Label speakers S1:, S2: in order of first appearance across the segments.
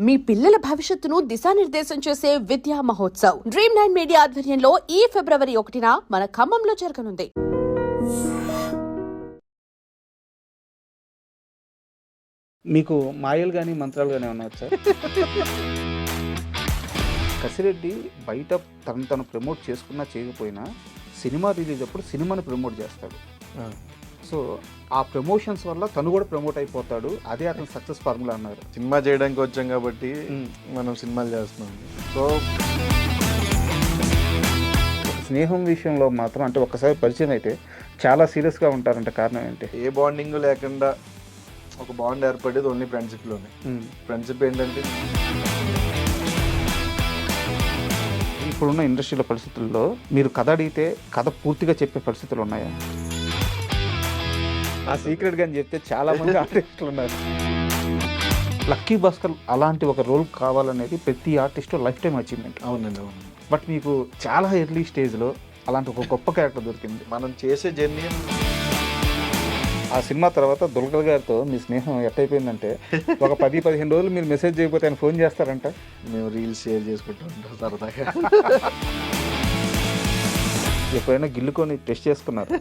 S1: మీ పిల్లల భవిష్యత్తును దిశానిర్దేశం చేసే విద్యా మహోత్సవ్ Dream9 మీడియా ఆధ్వర్యంలో ఈ ఫిబ్రవరి 1న మన ఖమ్మంలో జరగనుంది.
S2: మీకు మాయలు కానీ మంత్రాలు కానీ ఏమన్నా వచ్చా? కసిరెడ్డి బయట తను ప్రమోట్ చేసుకున్నా చేయకపోయినా సినిమా రిలీజ్ అప్పుడు సినిమాని ప్రమోట్ చేస్తాడు. సో ఆ ప్రమోషన్స్ వల్ల తను కూడా ప్రమోట్ అయిపోతాడు. అదే అతను సక్సెస్ ఫార్ములా అన్నారు.
S3: సినిమా చేయడానికి వచ్చాం కాబట్టి మనం సినిమాలు చేస్తున్నాం. సో
S2: స్నేహం విషయంలో మాత్రం అంటే ఒక్కసారి పరిచయం అయితే చాలా సీరియస్గా ఉంటారంట. కారణం ఏంటి?
S3: ఏ బాండింగ్ లేకుండా ఒక బాండ్ ఏర్పడేది ఓన్లీ ఫ్రెండ్షిప్లోనే. ఫ్రెండ్షిప్ ఏంటంటే
S2: ఇప్పుడున్న ఇండస్ట్రీలో పరిస్థితుల్లో మీరు కథ అడిగితే కథ పూర్తిగా చెప్పే పరిస్థితులు ఉన్నాయా? ఆ సీక్రెట్ గాని చెప్తే చాలా మంది ఆర్టిస్టులు ఉన్నారు. లక్కీ భాస్కర్ అలాంటి ఒక రోల్ కావాలనేది ప్రతి ఆర్టిస్ట్ లైఫ్ టైం అచీవ్మెంట్.
S3: అవునండి, అవును.
S2: బట్ మీకు చాలా ఎర్లీ స్టేజ్లో అలాంటి ఒక గొప్ప క్యారెక్టర్ దొరికింది.
S3: మనం చేసే జర్నీ.
S2: ఆ సినిమా తర్వాత దుల్కర్ గారితో మీ స్నేహం ఎట్టయిపోయిందంటే ఒక 10-15 రోజులు మీరు మెసేజ్ చేయకపోతే ఆయన ఫోన్ చేస్తారంట.
S3: మేము రీల్స్ షేర్ చేసుకుంటూ ఉంటాం సరదాగా.
S2: ఎప్పుడైనా గిల్లుకొని టెస్ట్ చేసుకున్నారు?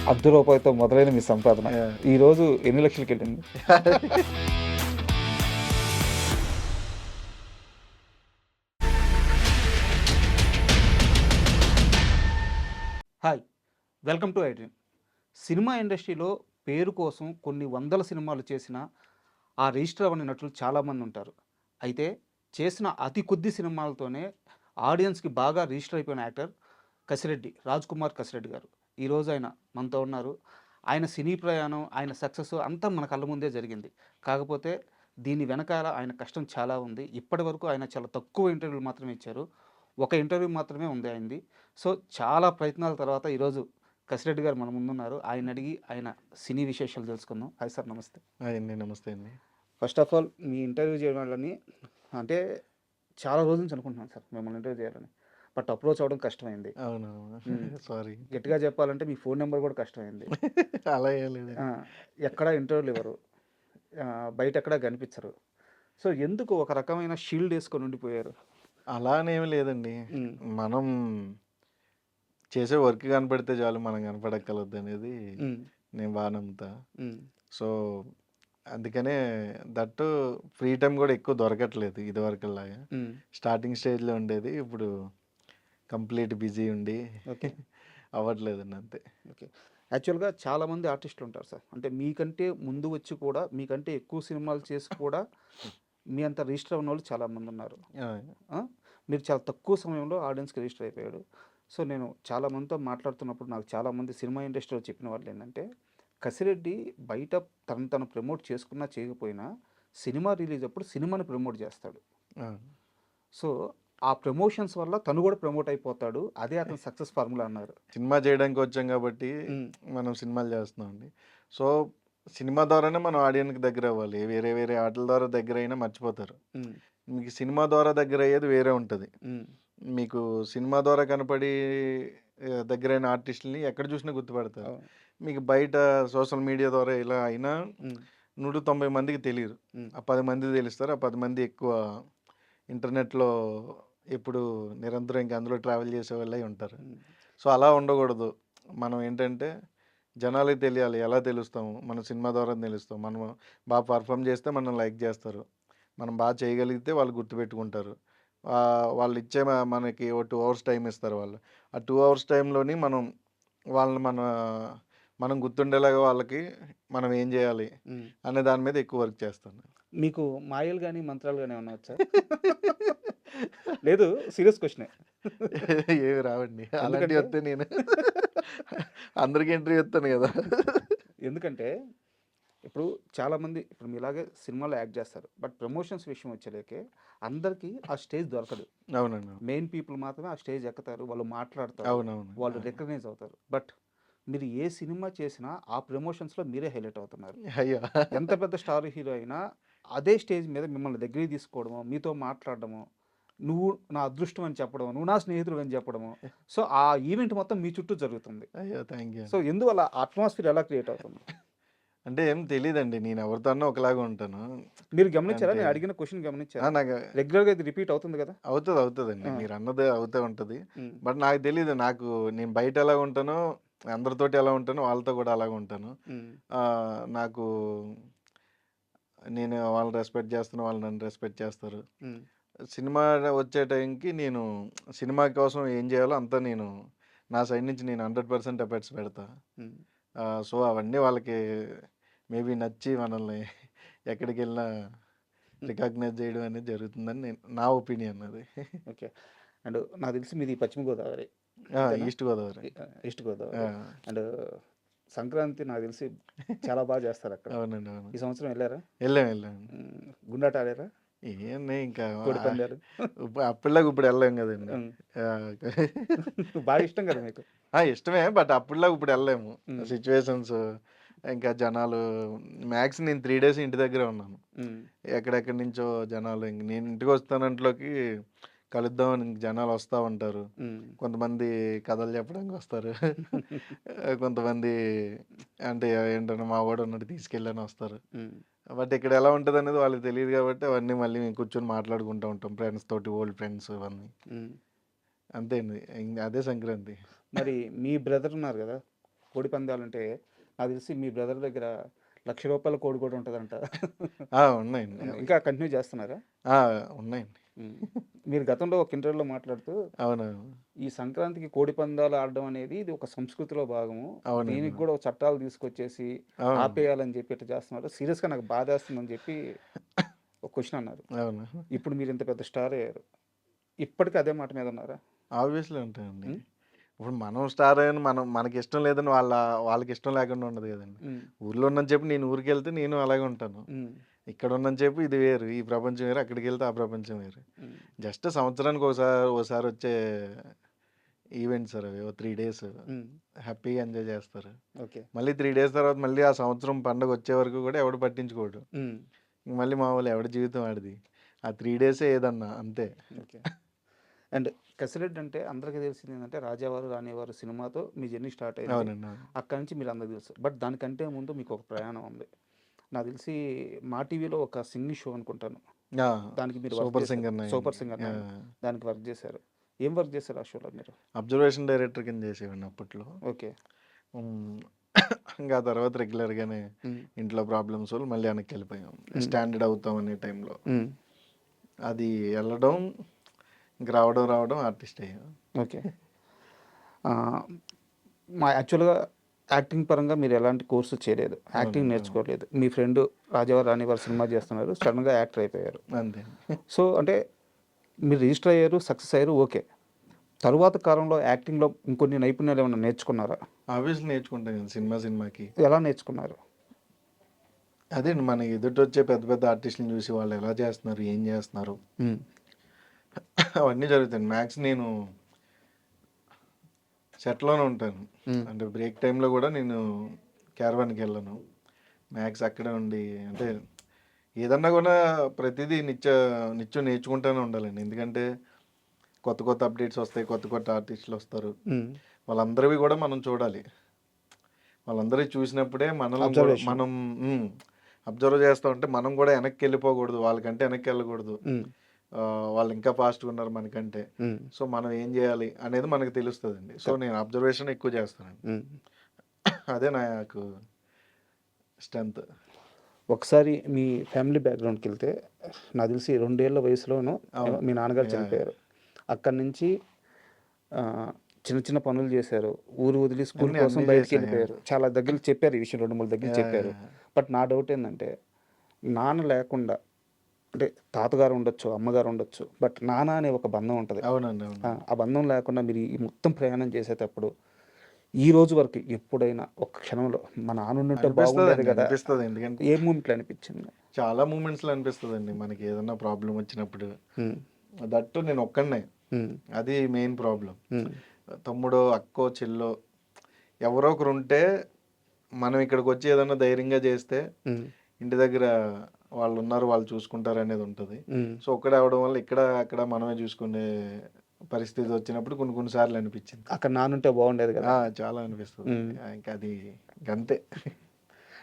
S2: ₹10 మొదలైన మీ సంపాదన ఈరోజు ఎన్ని లక్షలకి వెళ్ళింది? Hi, welcome to iDream. Cinema ఇండస్ట్రీలో పేరు కోసం కొన్ని వందల సినిమాలు చేసిన ఆ రిజిస్టర్ అవ్వని నటులు చాలామంది ఉంటారు. అయితే చేసిన అతి కొద్ది సినిమాలతోనే ఆడియన్స్కి బాగా రిజిస్టర్ అయిపోయిన యాక్టర్ కసిరెడ్డి, రాజ్కుమార్ కసిరెడ్డి గారు. ఈరోజు ఆయన మనతో ఉన్నారు. ఆయన సినీ ప్రయాణం, ఆయన సక్సెస్ అంతా మన కళ్ళ ముందే జరిగింది. కాకపోతే దీని వెనకాల ఆయన కష్టం చాలా ఉంది. ఇప్పటి వరకు ఆయన చాలా తక్కువ ఇంటర్వ్యూలు మాత్రమే ఇచ్చారు. ఒక ఇంటర్వ్యూ మాత్రమే ఉంది ఆయనది. సో చాలా ప్రయత్నాల తర్వాత ఈరోజు కసిరెడ్డి గారు మన ముందున్నారు. ఆయన అడిగి ఆయన సినీ విశేషాలు తెలుసుకుందాం. హాయ్ సార్, నమస్తే.
S3: అండి, నమస్తే అండి.
S2: First of all me interview చేయాలని అంటే చాలా రోజుల నుంచి అనుకుంటున్నాను సార్ మిమ్మల్ని ఇంటర్వ్యూ చేయాలని. బట్ అప్రోచ్ అవ్వడం కష్టమైంది.
S3: అవును, సారీ.
S2: గట్టిగా చెప్పాలంటే మీ ఫోన్ నెంబర్ కూడా కష్టమైంది.
S3: అలా ఏం లేదు.
S2: ఎక్కడ ఇంటర్వ్యూలు ఇవ్వరు, బయట ఎక్కడ కనిపించరు. సో ఎందుకు ఒక రకమైన షీల్డ్ వేసుకొని ఉండిపోయారు?
S3: అలానేమి లేదండి. మనం చేసే వర్క్ కనపడితే చాలు, మనం కనపడక్కలొద్దు అనేది నేను బాగా నమ్ముతా. సో అందుకనే దట్టు ఫ్రీ టైం కూడా ఎక్కువ దొరకట్లేదు ఇదివరకులాగా. స్టార్టింగ్ స్టేజ్లో ఉండేది, ఇప్పుడు కంప్లీట్ బిజీ ఉండి అవ్వట్లేదండి, అంతే.
S2: ఓకే. యాక్చువల్గా చాలామంది ఆర్టిస్టులు ఉంటారు సార్, అంటే మీకంటే ముందు వచ్చి కూడా మీకంటే ఎక్కువ సినిమాలు చేసి కూడా మీ అంత రిజిస్టర్ అవ్వని వాళ్ళు చాలామంది ఉన్నారు. మీరు చాలా తక్కువ సమయంలో ఆడియన్స్కి రిజిస్టర్ అయిపోయాడు. సో నేను చాలామందితో మాట్లాడుతున్నప్పుడు నాకు చాలామంది సినిమా ఇండస్ట్రీలో చెప్పిన వాళ్ళు ఏంటంటే, కసిరెడ్డి బయట తను ప్రమోట్ చేసుకున్నా చేయకపోయినా సినిమా రిలీజ్ అప్పుడు సినిమాని ప్రమోట్ చేస్తాడు. సో ఆ ప్రమోషన్స్ వల్ల తను కూడా ప్రమోట్ అయిపోతాడు. అదే అతను సక్సెస్ ఫార్ములా అన్నారు.
S3: సినిమా చేయడానికి వచ్చాం కాబట్టి మనం సినిమాలు చేస్తున్నాం అండి. సో సినిమా ద్వారానే మనం ఆడియన్స్కి దగ్గర అవ్వాలి. వేరే వేరే ఆటల ద్వారా దగ్గర అయినా మర్చిపోతారు. మీకు సినిమా ద్వారా దగ్గర అయ్యేది వేరే ఉంటుంది. మీకు సినిమా ద్వారా కనపడి దగ్గరైన ఆర్టిస్టులని ఎక్కడ చూసినా గుర్తుపడతారు. మీకు బయట సోషల్ మీడియా ద్వారా ఇలా అయినా 190 మందికి తెలియదు. ఆ 10 మంది తెలుస్తారు. ఆ 10 మంది ఎక్కువ ఇంటర్నెట్లో ఎప్పుడు నిరంతరం ఇంకా అందులో ట్రావెల్ చేసే వాళ్ళే ఉంటారు. సో అలా ఉండకూడదు. మనం ఏంటంటే జనాలకి తెలియాలి. ఎలా తెలుస్తాము? మనం సినిమా ద్వారా తెలుస్తాం. మనం బాగా పర్ఫామ్ చేస్తే మనం లైక్ చేస్తారు. మనం బాగా చేయగలిగితే వాళ్ళు గుర్తుపెట్టుకుంటారు. వాళ్ళు ఇచ్చే మనకి ఓ 2 అవర్స్ టైం ఇస్తారు వాళ్ళు. ఆ 2 అవర్స్ టైంలోని వాళ్ళని మనం గుర్తుండేలాగా వాళ్ళకి మనం ఏం చేయాలి అనే దాని మీద ఎక్కువ వర్క్ చేస్తాను.
S2: మీకు మాయలు కానీ మంత్రాలు కానీ ఏమన్నా వచ్చా? లేదు, సీరియస్ క్వశ్చనే.
S3: ఏమి రావండి. అలాంటి వస్తే నేను అందరికి ఎంట్రీ ఇస్తాను కదా.
S2: ఎందుకంటే ఇప్పుడు చాలామంది ఇప్పుడు మీలాగే సినిమాలో యాక్ట్ చేస్తారు. బట్ ప్రమోషన్స్ విషయం వచ్చేలేకే అందరికీ ఆ స్టేజ్ దొరకదు.
S3: అవునండి.
S2: మెయిన్ పీపుల్ మాత్రమే ఆ స్టేజ్ ఎక్కుతారు, వాళ్ళు మాట్లాడతారు,
S3: అవునవును,
S2: వాళ్ళు రికగ్నైజ్ అవుతారు. బట్ మీరు ఏ సినిమా చేసినా ఆ ప్రమోషన్స్లో మీరే హైలైట్ అవుతున్నారు.
S3: అయ్యో,
S2: ఎంత పెద్ద స్టార్ హీరో అయినా అదే స్టేజ్ మీద మిమ్మల్ని దగ్గరికి తీసుకోవడము, మీతో మాట్లాడడము, నువ్వు నా అదృష్టం అని చెప్పడము, నువ్వు నా స్నేహితుడు అని చెప్పడము. సో ఆ ఈవెంట్ మొత్తం మీ చుట్టూ జరుగుతుంది.
S3: అయ్యో, థ్యాంక్ యూ.
S2: సో ఎందువల్ల అట్మాస్ఫియర్ ఎలా క్రియేట్ అవుతుంది?
S3: అంటే ఏం తెలీదండి. నేను ఎవరితోనో ఒకలాగా ఉంటాను.
S2: మీరు గమనించారా?
S3: అంటే
S2: నేను అడిగిన క్వశ్చన్ గమనించారా?
S3: నాకు
S2: రెగ్యులర్‌గా ఇది రిపీట్ అవుతుంది కదా?
S3: అవుతదండి.
S2: ఆ!
S3: మీరన్నది అవుతా ఉంటది.
S2: హ్మ్.
S3: బట్ నాకు తెలీదు. నేను బయట ఎలా ఉంటానో, అందరితోటి ఎలా ఉంటానో వాళ్ళతో కూడా అలాగే ఉంటాను.
S2: హ్మ్.
S3: నాకు నేను వాళ్ళని రెస్పెక్ట్ చేస్తాను. వాళ్ళు నన్ను రెస్పెక్ట్ చేస్తారు.
S2: హ్మ్.
S3: సినిమా వచ్చే టైంకి నేను సినిమా కోసం ఏం చేయాలో అంతా నా సైడ్ నుంచి నేను 100% ఎఫర్ట్స్ పెడతా.
S2: హ్మ్.
S3: సో, అవన్నీ వాళ్ళకి మేబీ నచ్చి మనల్ని ఎక్కడికెళ్ళినా రికగ్నైజ్ చేయడం అనేది జరుగుతుందని నా ఒపీనియన్ అది.
S2: ఓకే. అండ్ నాకు తెలిసి మీది పశ్చిమ గోదావరి.
S3: ఆ!
S2: అంతేనా?
S3: ఈస్ట్ గోదావరి.
S2: ఈస్ట్
S3: ఆ!
S2: గోదావరి. అండ్ సంక్రాంతి నాకు తెలిసి చాలా బాగా చేస్తారక్కడ.
S3: అవునండి. అవును.
S2: ఈ సంవత్సరం ఎళ్లారా?
S3: వెళ్ళాం.
S2: గుండాట ఆడారా?
S3: ఏంది ఇంకా
S2: కోడి పందాలు?
S3: అప్పటిలాగా ఇప్పుడు వెళ్ళలేం కదండీ.
S2: హ్మ్.
S3: ఆహ్,
S2: బాగా ఇష్టం కదా మీకు?
S3: ఇష్టమే. బట్ అప్పటిలాగా ఇప్పుడు వెళ్ళలేము.
S2: హ్మ్.
S3: సిట్యుయేషన్స్ ఇంకా జనాలు మ్యాక్స్ నేను 3 డేస్ ఇంటి దగ్గరే ఉన్నాను.
S2: హ్మ్.
S3: ఎక్కడెక్కడి నుంచో జనాలు నేను ఇంటికొస్తానంట్లోకి కలుద్దామని ఇంక జనాలు వస్తా ఉంటారు.
S2: హ్మ్.
S3: కొంతమంది కథలు చెప్పడానికి వస్తారు. కొంతమంది అంటే ఏంటంటే మా వాడున్నాడు తీసుకెళ్ళని వస్తారు.
S2: హ్మ్.
S3: బట్ ఇక్కడ ఎలా ఉంటదనేది వాళ్ళకి తెలీదు కాబట్టి అవన్నీ మళ్ళీ మేము కూర్చొని మాట్లాడుకుంటూ ఉంటాం. ఫ్రెండ్స్ తోటి ఓల్డ్ ఫ్రెండ్స్ ఇవన్నీ.
S2: హ్మ్.
S3: అంతే అండి. అదే సంక్రాంతి.
S2: మరి మీ బ్రదర్ ఉన్నారు కదా! కోడి పందాలంటే నాకు తెలిసి మీ బ్రదర్ దగ్గర రూ. 1,00,000 కోడి కూడా ఉంటదంట.
S3: ఉన్నాయండి అవి.
S2: ఇంకా కంటిన్యూ చేస్తున్నారా?
S3: ఆ! ఉన్నాయండి.
S2: హ్మ్. మీరు గతంలో ఒక ఇంటర్వ్యూలో మాట్లాడుతూ
S3: అవునవును.
S2: ఈ సంక్రాంతికి కోడి పందాలు ఆడడం అనేది ఇది ఒక సంస్కృతిలో భాగము.
S3: అవునండి.
S2: దీనికి కూడా ఒక చట్టాలు తీసుకొచ్చేసి
S3: అవును.
S2: ఆపేయాలని చెప్పి ఇట్లా చేస్తున్నారు. సీరియస్‌గా నాకు బాధేస్తుందని చెప్పి ఒక క్వెషన్ అన్నారు.
S3: అవును.
S2: ఇప్పుడు మీరు ఇంత పెద్ద స్టార్ అయ్యారు. ఇప్పటికి అదే మాట మీద ఉన్నారా?
S3: ఆబ్వియస్లీ ఉంటాయండి.
S2: హ్మ్.
S3: ఇప్పుడు మనం స్టార్ అయ్యాను మనకిష్టం లేదని వాళ్ళకిష్టం లేకుండా ఉండదు కదండీ.
S2: హ్మ్.
S3: ఊర్లో ఉన్నంత సేపు నేను ఊరికెళ్తే నేను అలాగే ఉంటాను.
S2: హ్మ్.
S3: ఇక్కడ ఉన్నంత సేపు ఇది వేరు. ఈ ప్రపంచం వేరు. అక్కడికెళ్తే ఆ ప్రపంచం వేరు.
S2: హ్మ్.
S3: జస్ట్ సంవత్సరానికి ఓసారి వచ్చే ఈవెంట్స్ సార్ అవి. ఓ 3 డేస్
S2: హ్మ్.
S3: హ్యాపీగా ఎంజాయ్ చేస్తారు.
S2: ఓకే.
S3: మళ్ళీ 3 డేస్ తర్వాత మళ్ళీ ఆ సంవత్సరం పండగొచ్చే వరకు కూడా ఎవడు పట్టించుకోడు.
S2: హ్మ్.
S3: మళ్ళీ మామూలే ఎవడి జీవితం ఆడిది. ఆ 3 డేసే ఏదన్నా అంతే.
S2: ఓకే. అండ్ 'కసిరెడ్డి' అంటే అందరికీ తెలిసిందేంటంటే 'రాజావారు రానివారు' సినిమాతో మీ జర్నీ స్టార్ట్ అయింది.
S3: అవునండి. అవును.
S2: అక్కడి నుంచి మీరు అందరికి తెలుసు. బట్ దానికంటే ముందు మీకు ఒక ప్రయాణం ఉంది. నాకు తెలిసి మా టీవీలో ఒక సింగింగ్ షో అనుకుంటాను.
S3: ఆ!
S2: దానికి మీరు వర్క్
S3: సూపర్
S2: చేశారు.
S3: సింగర్ 9.
S2: 'సూపర్ సింగర్ 9' దానికి వర్క్ చేశారు. ఏం వర్క్ చేశారు ఆ షోలో మీరు?
S3: అబ్జర్వేషన్ డైరెక్టర్ కింద చేసేవాడిని అప్పట్లో.
S2: ఓకే.
S3: హ్మ్. ఇంకా ఆ తర్వాత రెగ్యులర్‌గానే
S2: హ్మ్.
S3: ఇంట్లో ప్రాబ్లమ్స్ వల్ల మళ్ళీ వెనక్కెళ్ళిపోయాం.
S2: హ్మ్.
S3: స్టాండర్డ్ అవుతాం అనే టైంలో.
S2: హ్మ్.
S3: అది ఎళ్ళడం, ఇంక రావడం ఆర్టిస్ట్ అయ్యాం.
S2: ఓకే. ఆహ్, యాక్చువల్‌గా యాక్టింగ్ పరంగా మీరు ఎలాంటి కోర్సు చేయలేదు. యాక్టింగ్
S3: అవునండి. అవును.
S2: నేర్చుకోలేదు. మీ ఫ్రెండ్ 'రాజావారు రానివారు' సినిమా చేస్తున్నారు. సడెన్‌గా యాక్టర్ అయిపోయారు.
S3: అంతే.
S2: సో, అంటే మీరు రిజిస్టర్ అయ్యారు, సక్సెస్ అయ్యారు ఓకే. తరువాత కాలంలో యాక్టింగ్‌లో ఇంకొన్ని నైపుణ్యాలు ఏమైనా నేర్చుకున్నారా?
S3: ఆబ్వియస్లీ నేర్చుకుంటాం కదా! సినిమాకి.
S2: ఎలా నేర్చుకున్నారు?
S3: అదే మన ఎదుటొచ్చే పెద్ద పెద్ద ఆర్టిస్ట్‌లని చూసి వాళ్ళు ఎలా చేస్తున్నారు? ఏం చేస్తున్నారు?
S2: హ్మ్.
S3: అవన్నీ జరుగుతాయండి. మ్యాక్స్ నేను సెట్‌లోనే ఉంటాను.
S2: హ్మ్.
S3: అంటే బ్రేక్ టైమ్‌లో కూడా నేను క్యారవాన్‌కెళ్ళను. మ్యాక్స్ అక్కడే ఉండి అంటే ఏదన్నా కూడా ప్రతిదీ నిత్యం నేర్చుకుంటూనే ఉండాలండి. ఎందుకంటే కొత్త అప్డేట్స్ వస్తాయి. కొత్త ఆర్టిస్టులొస్తారు.
S2: హ్మ్.
S3: వాళ్ళందరివి కూడా మనం చూడాలి. వాళ్ళందరివి చూసినప్పుడే మనల్ని కూడా
S2: అబ్జర్వేషన్.
S3: మనం అబ్జర్వ్ చేస్తా ఉంటే మనం కూడా వెనక్కెళ్ళిపోకూడదు. వాళ్ళకంటే వెనక్కెళ్ళకూడదు.
S2: హ్మ్.
S3: వాళ్ళు ఇంకా ఫాస్ట్‌గా ఉన్నారు మనకంటే.
S2: హ్మ్.
S3: సో, మనం ఏం చేయాలి అనేది మనకు తెలుస్తదండి. సో, నేను అబ్జర్వేషన్ ఎక్కువ చేస్తానండి.
S2: హ్మ్.
S3: అదే నాకు స్ట్రెంత్.
S2: ఒకసారి మీ ఫ్యామిలీ బ్యాక్‌గ్రౌండ్‌కెళ్తే నాకు తెలిసి 2 ఏళ్ల వయసులోనో
S3: అవును.
S2: మీ నాన్నగారు
S3: యాహ్!
S2: చనిపోయారు. అక్కడి నుంచి ఆహ్, చిన్న చిన్న పనులు చేశారు. ఊరు వదిలి స్కూల్ కోసం
S3: అన్నీ చేశా. యాహ్!
S2: బయటికెళ్ళిపోయారు. చాలా దగ్గరలు చెప్పారు ఈ విషయం 2, 3 దగ్గరలు
S3: యాహ్!
S2: చెప్పారు.
S3: యాహ్!
S2: బట్ నా డౌట్ ఏందంటే నాన్న లేకుండా అంటే తాతగారు ఉండొచ్చు, అమ్మగారు ఉండొచ్చు. బట్ నాన్న అనే ఒక బంధం ఉంటది.
S3: అవునండి. అవును.
S2: ఆ బంధం లేకుండా మీరు ఈ మొత్తం ప్రయాణం చేసేటప్పుడు ఈ రోజు వరకు ఎప్పుడైనా ఒక్క క్షణంలో మా నాన్న ఉండుంటే బాగుండేది
S3: అనిపిస్తదండి.
S2: గదా!
S3: ఎందుకంటే
S2: ఏ మూమెంట్‌లో అనిపించింది?
S3: చాలా మూమెంట్స్‌లో అనిపిస్తదండి. మనకి ఏదన్నా ప్రాబ్లమ్ వచ్చినప్పుడు.
S2: హ్మ్.
S3: దట్టు నేను ఒక్కడినే.
S2: హ్మ్.
S3: అది మెయిన్ ప్రాబ్లమ్.
S2: హ్మ్.
S3: తమ్ముడో, అక్కో, చెల్లో ఎవరో ఒకరుంటే మనం ఇక్కడికొచ్చి ఏదన్నా ధైర్యంగా చేస్తే
S2: హ్మ్.
S3: ఇంటి దగ్గర వాళ్ళున్నారు, వాళ్ళు చూసుకుంటారనేది ఉంటది.
S2: హ్మ్.
S3: సో, ఒక్కడే అవ్వడం వల్ల ఇక్కడ, అక్కడ మనమే చూసుకునే పరిస్థితి వచ్చినప్పుడు కొన్ని సార్లు అనిపిచ్చింది.
S2: అక్కడ నాన్నుంటే బాగుండేది గదా!
S3: చాలా అనిపిస్తదండి.
S2: హ్మ్.
S3: ఇంకది ఇంకంతే.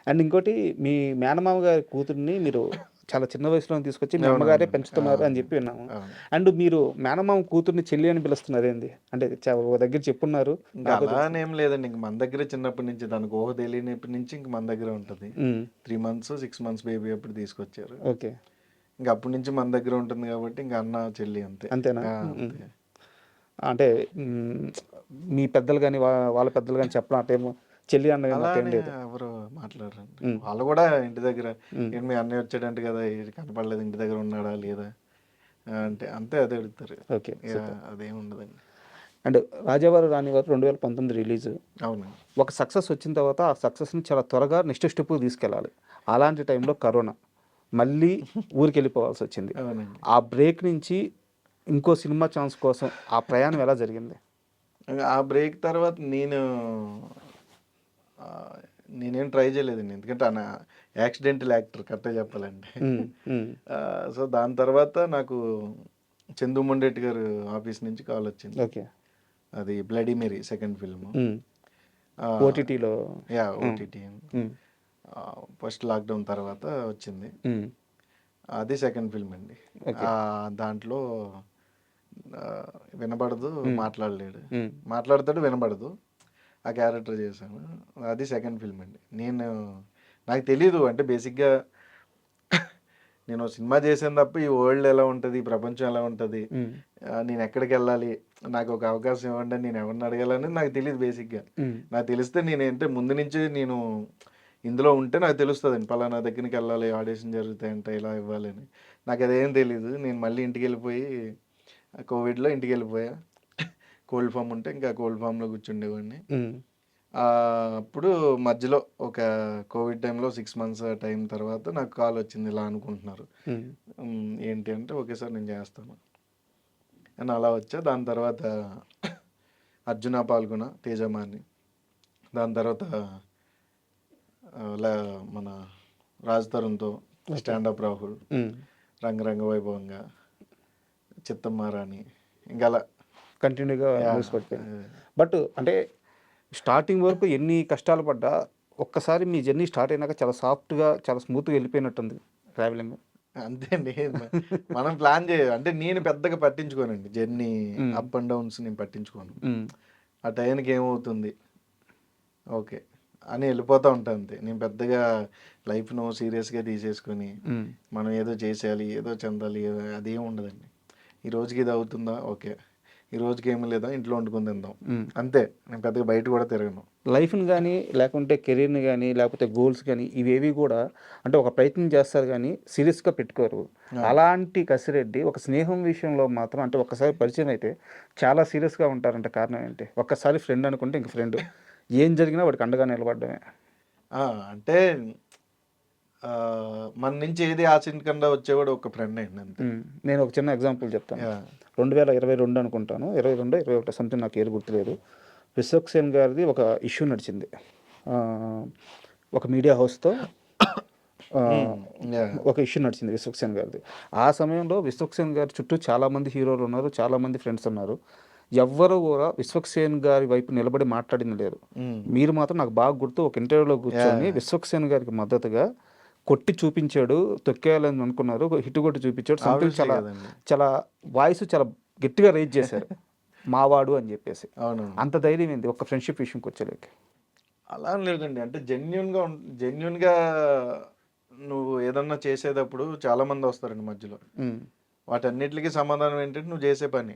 S2: అండ్ ఇంకోటి మీ మేనమామ గారి కూతుర్ని మీరు చాలా చిన్న వయసులో తీసుకొచ్చి మీ అమ్మగారే
S3: అవునవునండి.
S2: పెంచుతున్నారు అని చెప్పి విన్నాము.
S3: అవును.
S2: అండ్ మీరు మేనమామ కూతుర్ని చెల్లి అని పిలుస్తున్నారు ఏంది? అంటే ఓ దగ్గర చెప్పున్నారు.
S3: ఇంకా
S2: నాకు
S3: అలా అనేం లేదండి. ఇంక మన దగ్గరే చిన్నప్పటి నుంచి తనకు ఊహ తెలియనప్పటి నుంచి ఇంక మన దగ్గరే ఉంటది. 3 మంత్స్, 6 మంత్స్ బేబీ అప్పుడు తీసుకొచ్చారు.
S2: ఓకే.
S3: ఇంక అప్పటి నుంచి మన దగ్గర ఉంటుంది కాబట్టి ఇంక అన్న, చెల్లి అంతే.
S2: అంతేనా?
S3: అంతే.
S2: అంటే మీ పెద్దలు కానీ వాళ్ళ పెద్దలు కానీ చెప్పడం అటేమో చెల్లి అన్నది
S3: అలా
S2: అటేం
S3: అని
S2: లేదు.
S3: ఎవరు మాట్లాడరండి.
S2: ఉమ్,
S3: వాళ్ళు కూడా ఇంటి దగ్గర
S2: ఉమ్,
S3: ఏంటి మీ అన్నయ్య వచ్చాడంట కదా కనపడలేదు, ఇంటి దగ్గర ఉన్నాడా లేదా అంటే అంతే అదే అడుగుతారు.
S2: Okay, super.
S3: అదేం ఉండదండి.
S2: అండ్ రాజావారు రానివారు 2019 రిలీజ్.
S3: అవునండి.
S2: ఒక సక్సెస్ వచ్చిన తర్వాత ఆ సక్సెస్ని చాలా త్వరగా నెక్స్ట్ స్టెప్కి తీసుకెళ్ళాలి. అలాంటి టైంలో కరోనా మళ్ళీ ఊరికి వెళ్ళిపోవాల్సి వచ్చింది.
S3: అవునండి.
S2: ఆ బ్రేక్ నుంచి ఇంకో సినిమా ఛాన్స్ కోసం ఆ ప్రయాణం ఎలా జరిగింది?
S3: ఆ బ్రేక్ తర్వాత ఆ, నేనేం ట్రై చేయలేదండి. ఎందుకంటే అన్న యాక్సిడెంటల్ యాక్టర్ కరెక్ట్గా చెప్పాలంటే.
S2: ఉమ్, ఉమ్,
S3: సో దాని తర్వాత నాకు చందు మొండెట్టి గారు ఆఫీస్ నుంచి కాల్ వచ్చింది.
S2: ఓకే.
S3: అది బ్లడీ మేరీ సెకండ్ ఫిల్మ్.
S2: ఓటీటీలో.
S3: Yeah OTT. ఫస్ట్ లాక్డౌన్ తర్వాత వచ్చింది. అది సెకండ్ ఫిల్మ్ అండి.
S2: ఓకే.
S3: దాంట్లో వినబడదు, మాట్లాడలేడు,
S2: ఉమ్,
S3: మాట్లాడతాడు వినబడదు, ఆ క్యారెక్టర్ చేశాను. అది సెకండ్ ఫిల్మ్ అండి. నాకు తెలీదు అంటే బేసిక్గా నేను సినిమా చేసాను తప్ప ఈ వరల్డ్ ఎలా ఉంటుంది, ఈ ప్రపంచం ఎలా ఉంటుంది,
S2: ఉమ్,
S3: నేను ఎక్కడికి వెళ్ళాలి, నాకు ఒక అవకాశం ఇవ్వండి, నేను ఎవరిని అడగాలనేది నాకు తెలియదు బేసిక్గా.
S2: ఉమ్,
S3: నాకు తెలిస్తే నేనంటే ముందు నుంచి నేను ఇందులో ఉంటే నాకు తెలుస్తుందండి, పలానా దగ్గరికి వెళ్ళాలి, ఆడిషన్ జరుగుతాయంట, ఇలా ఇవ్వాలని. నాకు అదేం తెలీదు. నేను మళ్ళీ ఇంటికి వెళ్ళిపోయి కోవిడ్లో ఇంటికి వెళ్ళిపోయా. కోల్డ్ ఫామ్ ఉంటే ఇంకా కోల్డ్ ఫామ్లో కూర్చుండేవాడిని.
S2: ఉమ్,
S3: అప్పుడు మధ్యలో ఒక కోవిడ్ టైంలో 6 మంత్స్ టైం తర్వాత నాకు కాల్ వచ్చింది, ఇలా అనుకుంటున్నారు.
S2: ఉమ్,
S3: ఏంటి అంటే ఓకే సార్ నేను చేస్తాను అని అలా వచ్చా. దాని తర్వాత అర్జున పాల్గొన, తేజమాని, దాని తర్వాత మన రాజ్ తరుణ్తో స్టాండప్ రాహుల్,
S2: ఉమ్.
S3: రంగరంగ వైభవంగా, చిత్తమ్మారాణి, ఇంకా అలా
S2: కంటిన్యూగా న్యూస్ పడిపోయింది. బట్ అంటే స్టార్టింగ్ వరకు ఎన్ని కష్టాలు పడ్డా ఒక్కసారి మీ జర్నీ స్టార్ట్ అయినాక చాలా సాఫ్ట్గా చాలా స్మూత్గా వెళ్ళిపోయినట్టుంది ట్రావెలింగ్.
S3: అంతే అండి. మనం ప్లాన్ అంటే నేను పెద్దగా పట్టించుకోనండి జర్నీ, అప్ అండ్ డౌన్స్ నేను పట్టించుకోను. ఆ టైంకి ఏమవుతుంది ఓకే అని వెళ్ళిపోతూ ఉంటాను అంతే. నేను పెద్దగా లైఫ్ను సీరియస్గా తీసేసుకొని మనం ఏదో చేసేయాలి, ఏదో చెందాలి, అదేం ఉండదండి. ఈ రోజుకి ఇది అవుతుందా ఓకే, ఈ రోజుకి ఏమీ లేదా ఇంట్లో వండుకొని తిందాం అంతే. నేను పెద్దగా బయట కూడా తిరగను.
S2: లైఫ్ని కానీ లేకుంటే కెరీర్ని కానీ లేకపోతే గోల్స్ కానీ ఇవేవి కూడా అంటే ఒక ప్రయత్నం చేస్తారు కానీ సీరియస్గా పెట్టుకోరు. అలాంటి కసిరెడ్డి ఒక స్నేహం విషయంలో మాత్రం అంటే ఒక్కసారి పరిచయం అయితే చాలా సీరియస్గా ఉంటారంటే కారణం ఏంటి? ఒక్కసారి ఫ్రెండ్ అనుకుంటే ఇంక ఫ్రెండ్ ఏం జరిగినా వాడికి అండగా నిలబడమే.
S3: అంటే మన నుంచి ఏది ఆశించకుండా వచ్చేవాడు ఒక ఫ్రెండ్ అండి అంతే.
S2: నేను ఒక చిన్న ఎగ్జాంపుల్ చెప్తాను. 2022 అనుకుంటాను, 22, 21 సంథింగ్, నాకు ఏది గుర్తులేదు. విశ్వక్సేన్ గారిది ఒక ఇష్యూ నడిచింది ఒక మీడియా హౌస్తో. ఒక ఇష్యూ నడిచింది విశ్వక్సేన్ గారిది. ఆ సమయంలో విశ్వక్సేన్ గారి చుట్టూ చాలామంది హీరోలు ఉన్నారు, చాలామంది ఫ్రెండ్స్ ఉన్నారు. ఎవ్వరు కూడా విశ్వక్సేన్ గారి వైపు నిలబడి మాట్లాడింది లేదు. మీరు మాత్రం నాకు బాగా గుర్తు, ఒక ఇంటర్వ్యూలో కూర్చొని విశ్వక్సేన్ గారికి మద్దతుగా కొట్టి చూపించాడు, తొక్కేయాలని అనుకున్నారు, హిట్ కొట్టి చూపించాడు. సంథింగ్ చాలా చాలా వాయిస్ చాలా గట్టిగా రేజ్ చేశారు మావాడు అని చెప్పేసి. అంత ధైర్యం ఏంది ఒక ఫ్రెండ్షిప్ విషయంకి వచ్చేలేక?
S3: అలా లేదండి. అంటే జెన్యున్గా నువ్వు ఏదన్నా చేసేటప్పుడు చాలా మంది వస్తారండి మధ్యలో. వాటన్నిటికీ సమాధానం ఏంటంటే నువ్వు చేసే పని.